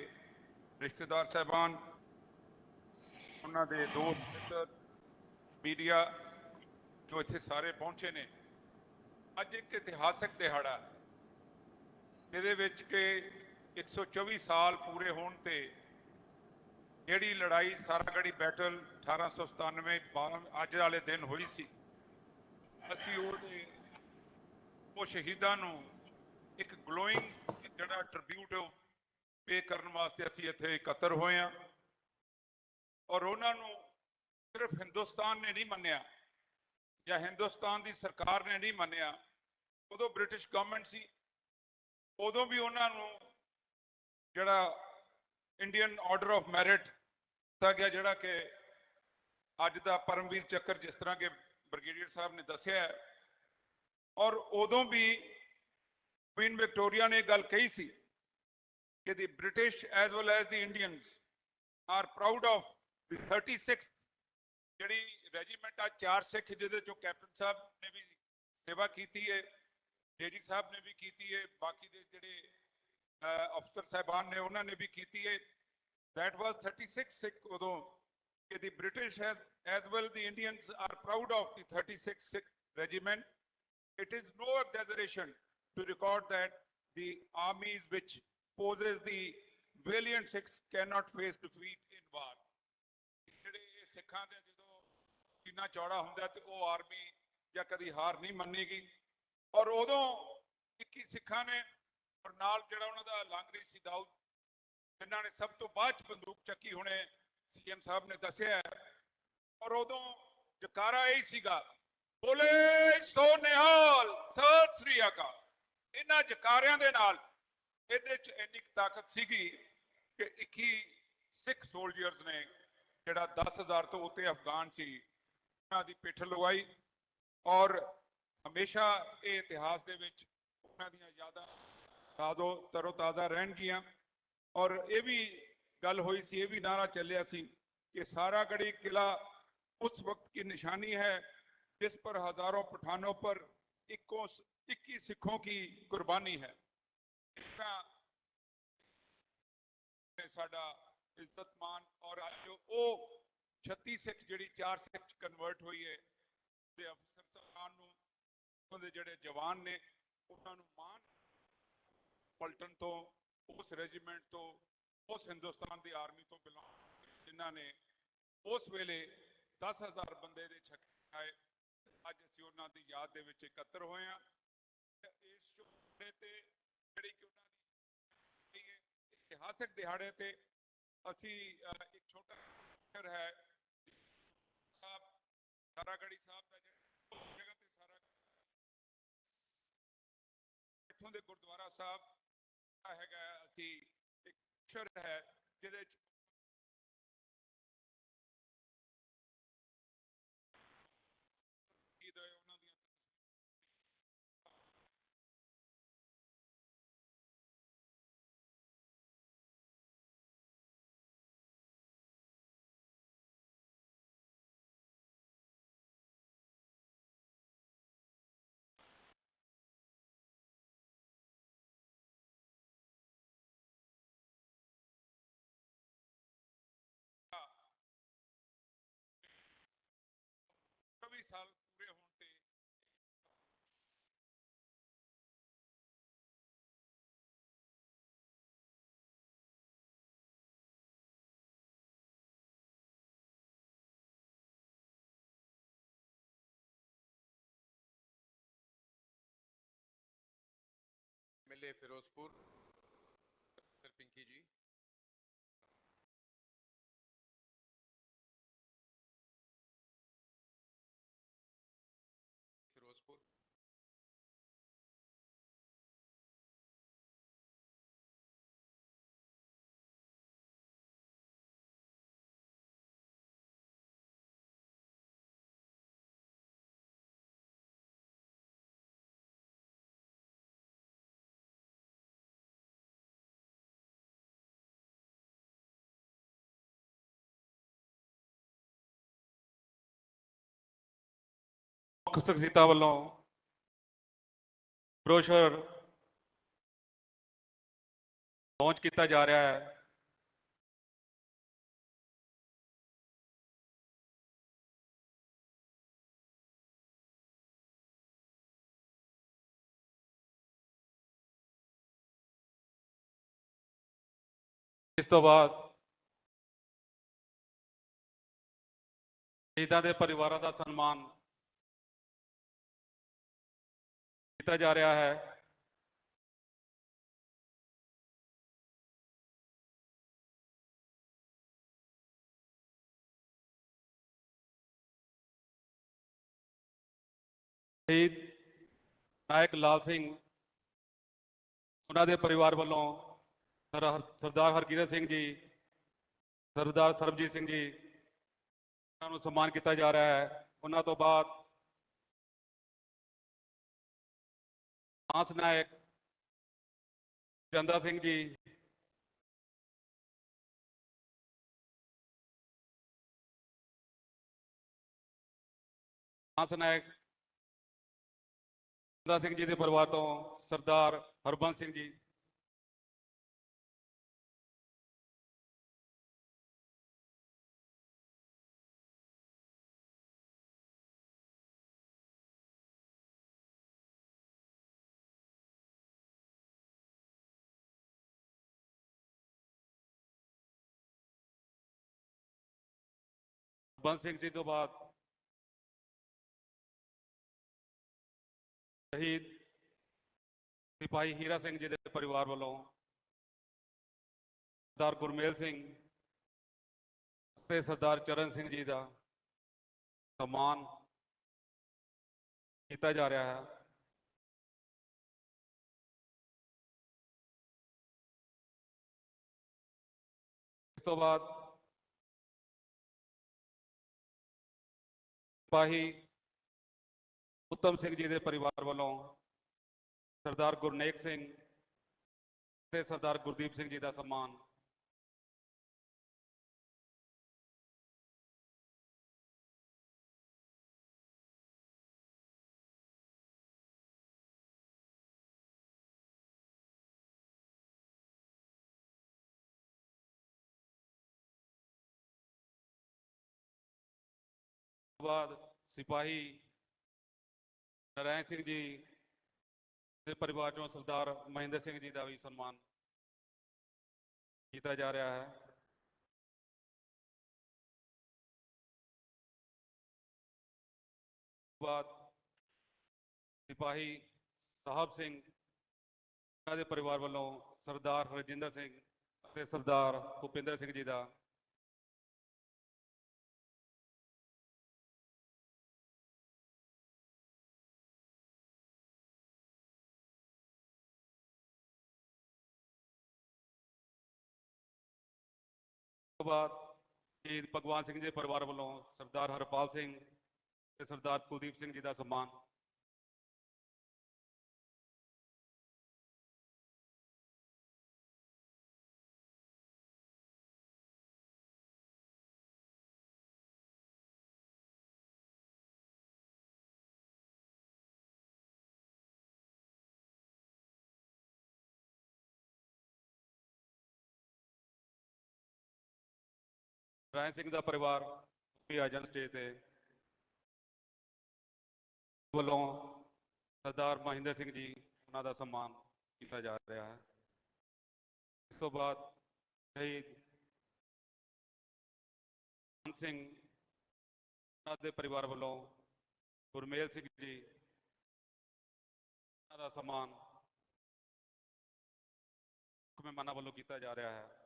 S2: रिश्तेदार साहबान, उन्होंने दोस्त मित्र, मीडिया जो इत्थे सारे पहुंचे ने। अज एक इतिहासक दिहाड़ा जिहदे विच के 124 साल पूरे होण ते
S6: ਜਿਹੜੀ ਲੜਾਈ ਸਾਰਾਗੜੀ ਬੈਟਲ 1897 ਅੱਜ ਵਾਲੇ ਦਿਨ ਹੋਈ ਸੀ, ਅਸੀਂ ਉਹਦੇ ਉਹ ਸ਼ਹੀਦਾਂ ਨੂੰ ਇੱਕ ਗਲੋਇੰਗ ਜਿਹੜਾ ਟ੍ਰਿਬਿਊਟ ਪੇ ਕਰਨ ਵਾਸਤੇ ਅਸੀਂ ਇੱਥੇ ਇਕੱਤਰ ਹੋਏ ਹਾਂ। ਔਰ ਉਹਨਾਂ ਨੂੰ ਸਿਰਫ ਹਿੰਦੁਸਤਾਨ ਨੇ ਨਹੀਂ ਮੰਨਿਆ ਜਾਂ ਹਿੰਦੁਸਤਾਨ ਦੀ ਸਰਕਾਰ ਨੇ ਨਹੀਂ ਮੰਨਿਆ, ਉਦੋਂ ਬ੍ਰਿਟਿਸ਼ ਗਵਰਨਮੈਂਟ ਸੀ, ਉਦੋਂ ਵੀ ਉਹਨਾਂ ਨੂੰ ਜਿਹੜਾ ਇੰਡੀਅਨ ਆਰਡਰ ਆਫ ਮੈਰਿਟ ਦਿੱਤਾ ਗਿਆ, ਜਿਹੜਾ ਕਿ ਅੱਜ ਦਾ ਪਰਮਵੀਰ ਚੱਕਰ ਜਿਸ ਤਰ੍ਹਾਂ ਕਿ ਬ੍ਰਿਗੇਡੀਅਰ ਸਾਹਿਬ ਨੇ ਦੱਸਿਆ। ਔਰ ਉਦੋਂ ਵੀ ਕੁਈਨ ਵਿਕਟੋਰੀਆ ਨੇ ਗੱਲ ਕਹੀ ਸੀ ਕਿ the British as well as the Indians are proud of the 36th ਜਿਹੜੀ ਰੈਜੀਮੈਂਟ ਆ, 4 ਸਿੱਖ ਜਿਹਦੇ ਚੋਂ ਕੈਪਟਨ ਸਾਹਿਬ ਨੇ ਵੀ ਸੇਵਾ ਕੀਤੀ ਹੈ, ਡੇਜੀ ਸਾਹਿਬ ਨੇ ਵੀ ਕੀਤੀ ਹੈ, ਬਾਕੀ ਦੇ ਜਿਹੜੇ ਅਫਸਰ ਸਾਹਿਬਾਨ ਨੇ ਉਹਨਾਂ ਨੇ ਵੀ ਕੀਤੀ ਹੈ। that was 36 Sikh ਉਦੋਂ ਕਿ the British has as well the Indians are proud of the 36th Sikh regiment. It is no exaggeration to record that the armies which poses the valiant Sikhs cannot face defeat in war. ਜਿਹੜੇ ਇਹ ਸਿੱਖਾਂ ਦੇ ਜਦੋਂ ਕਿੰਨਾ ਚੌੜਾ ਹੁੰਦਾ ਤੇ ਉਹ ਆਰਮੀ ਜਾਂ ਕਦੀ ਹਾਰ ਨਹੀਂ ਮੰਨੇਗੀ। ਔਰ ਉਦੋਂ 21 ਸਿੱਖਾਂ ਨੇ ਔਰ ਨਾਲ ਜਿਹੜਾ ਉਹਨਾਂ ਦਾ ਲਾਂਗਰੀ ਸੀ ਦਾਊਦ, ਜਿਨ੍ਹਾਂ ਨੇ ਸਭ ਤੋਂ ਬਾਅਦ ਚ ਬੰਦੂਕ ਚੱਕੀ, ਹੁਣੇ ਸੀਐਮ ਸਾਹਿਬ ਨੇ ਦੱਸਿਆ। ਔਰ ਉਦੋਂ ਜਕਾਰਾ ਇਹ ਸੀਗਾ, ਬੋਲੇ ਸੋ ਨਿਹਾਲ, ਸਤਿ ਸ੍ਰੀ ਅਕਾਲ। ਇਹਨਾਂ ਜਕਾਰਿਆਂ ਦੇ ਨਾਲ ਇਹਦੇ ਚ ਇੰਨੀ ਤਾਕਤ ਸੀਗੀ ਕਿ 21 ਸਿੱਖ ਸੋਲਜਰਸ ਨੇ ਜਿਹੜਾ 10,000 ਤੋਂ ਉੱਤੇ ਅਫਗਾਨ ਸੀ ਉਹਨਾਂ ਦੀ ਪਿੱਠ ਲਗਾਈ। ਔਰ ਹਮੇਸ਼ਾ ਇਹ ਇਤਿਹਾਸ ਦੇ ਵਿੱਚ ਉਹਨਾਂ ਦੀਆਂ ਯਾਦਾਂ ਤਰੋ-ਤਾਜ਼ਾ ਰਹਿਣਗੀਆਂ। ਔਰ ਇਹ ਵੀ ਗੱਲ ਹੋਈ ਸੀ, ਇਹ ਵੀ ਨਾਰਾ ਚੱਲਿਆ ਸੀ कि सारागढ़ी किला उस वक्त की निशानी है जिस पर हजारों पठानों पर 21 सिखों की कुर्बानी है। साडा इज्जत मान और वो 36 सिख जी 4 सिख कन्वर्ट हुई है, अफसर साहबान जेडे जवान ने उन्होंने मान पलटन तो उस रेजिमेंट तो उस हिंदुस्तान की आर्मी तो बिलोंग जिन्हों ने उस वेले 10,000 बंदे दे छक्के आए। अज असीं उन्हां दी याद दे विच इकत्तर होए हां। इस दिहाड़े ते जिहड़ी कि उन्हां दी इतिहासक दिहाड़े ते असीं एक छोटा शहर है साहब सारागढ़ी साहब दा जगह ते सारा इत्थों दे गुरुद्वारा साहब हैगा, असीं एक शहर है जिहदे च साल पूरे होने
S3: एमएलए फिरोजपुर पिंकी जी। फिरोजपुर
S2: ਮੁੱਖ ਸ਼ਖਸੀਅਤਾਂ ਵੱਲੋਂ ਬਰੋਸ਼ਰ ਲਾਂਚ ਕੀਤਾ ਜਾ ਰਿਹਾ ਹੈ। ਇਸ ਤੋਂ ਬਾਅਦ ਸ਼ਹੀਦਾਂ ਦੇ ਪਰਿਵਾਰਾਂ ਦਾ ਸਨਮਾਨ ਕੀਤਾ ਜਾ ਰਿਹਾ ਹੈ। ਸ਼ਹੀਦ ਨਾਇਕ ਲਾਲ ਸਿੰਘ ਉਹਨਾਂ ਦੇ ਪਰਿਵਾਰ ਵੱਲੋਂ ਸਰਦਾਰ ਹਰਕੀਰਤ ਸਿੰਘ ਜੀ, ਸਰਦਾਰ ਸਰਬਜੀਤ ਸਿੰਘ ਜੀ ਉਹਨਾਂ ਨੂੰ ਸਨਮਾਨ ਕੀਤਾ ਜਾ ਰਿਹਾ ਹੈ। ਉਹਨਾਂ ਤੋਂ ਬਾਅਦ ਆਸ ਨਾਇਕ ਚੰਦਾ ਸਿੰਘ ਜੀ, ਆਸ ਨਾਇਕ ਚੰਦਾ ਸਿੰਘ ਜੀ ਦੇ ਪਰਿਵਾਰ ਤੋਂ ਸਰਦਾਰ ਹਰਬੰਸ ਸਿੰਘ ਜੀ, ਬੰਸ ਸਿੰਘ ਜੀ ਤੋਂ ਬਾਅਦ ਸ਼ਹੀਦ ਸਿਪਾਹੀ ਹੀਰਾ ਸਿੰਘ ਜੀ ਦੇ ਪਰਿਵਾਰ ਵੱਲੋਂ ਸਰਦਾਰ ਗੁਰਮੇਲ ਸਿੰਘ ਅਤੇ ਸਰਦਾਰ ਚਰਨ ਸਿੰਘ ਜੀ ਦਾ ਸਨਮਾਨ ਕੀਤਾ ਜਾ ਰਿਹਾ ਹੈ। ਇਸ ਤੋਂ ਬਾਅਦ ਸਿਪਾਹੀ ਉੱਤਮ ਸਿੰਘ ਜੀ ਦੇ ਪਰਿਵਾਰ ਵੱਲੋਂ ਸਰਦਾਰ ਗੁਰਨੇਕ ਸਿੰਘ ਤੇ ਸਰਦਾਰ ਗੁਰਦੀਪ ਸਿੰਘ ਜੀ ਦਾ ਸਨਮਾਨ ਤੋਂ ਬਾਅਦ ਸਿਪਾਹੀ ਨਰੈਣ ਸਿੰਘ ਜੀ ਦੇ ਪਰਿਵਾਰ ਚੋਂ ਸਰਦਾਰ ਮਹਿੰਦਰ ਸਿੰਘ ਜੀ ਦਾ ਵੀ ਸਨਮਾਨ ਕੀਤਾ ਜਾ ਰਿਹਾ ਹੈ। ਬਾਅਦ ਸਿਪਾਹੀ ਸਾਹਿਬ ਸਿੰਘ ਉਹਨਾਂ ਦੇ ਪਰਿਵਾਰ ਵੱਲੋਂ ਸਰਦਾਰ ਹਰਜਿੰਦਰ ਸਿੰਘ ਅਤੇ ਸਰਦਾਰ ਭੁਪਿੰਦਰ ਸਿੰਘ ਜੀ ਦਾ ਤੋਂ ਬਾਅਦ ਸ਼ਹੀਦ ਭਗਵਾਨ ਸਿੰਘ ਜੀ ਦੇ ਪਰਿਵਾਰ ਵੱਲੋਂ ਸਰਦਾਰ ਹਰਪਾਲ ਸਿੰਘ ਤੇ ਸਰਦਾਰ ਕੁਲਦੀਪ ਸਿੰਘ ਜੀ ਦਾ ਸਨਮਾਨ ਰਾਏ ਸਿੰਘ ਦਾ ਪਰਿਵਾਰ ਵੀ ਆਜਨ ਸਟੇਜ ਤੇ ਵੱਲੋਂ ਸਰਦਾਰ ਮਹਿੰਦਰ ਸਿੰਘ ਜੀ ਉਹਨਾਂ ਦਾ ਸਨਮਾਨ ਕੀਤਾ ਜਾ ਰਿਹਾ ਹੈ। ਇਸ ਤੋਂ ਬਾਅਦ ਸ਼ਹੀਦ ਸਿੰਘ ਉਹਨਾਂ ਦੇ ਪਰਿਵਾਰ ਵੱਲੋਂ ਗੁਰਮੇਲ ਸਿੰਘ ਜੀ ਉਹਨਾਂ ਦਾ ਸਨਮਾਨ ਮਹਿਮਾਨਾਂ ਵੱਲੋਂ ਕੀਤਾ ਜਾ ਰਿਹਾ ਹੈ।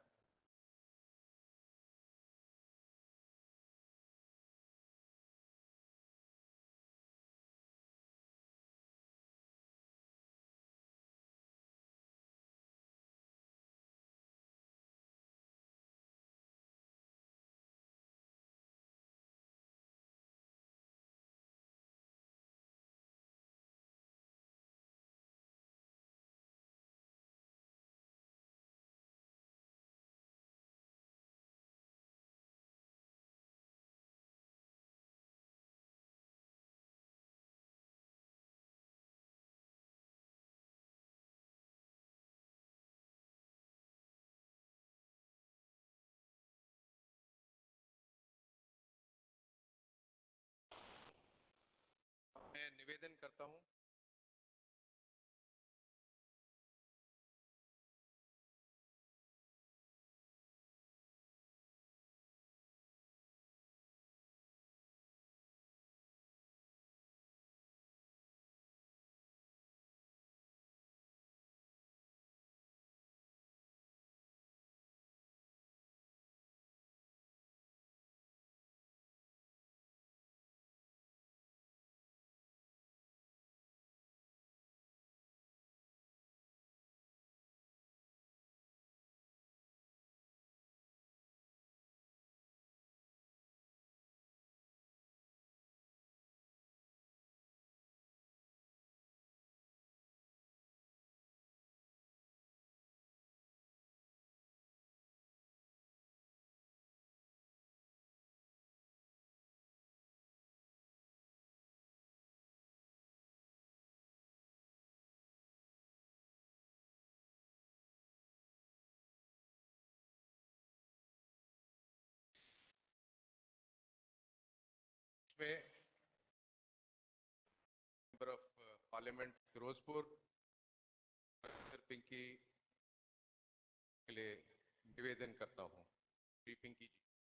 S3: पे member of parliament Firozpur Pinky के लिए निवेदन करता हूं। पिंकी जी।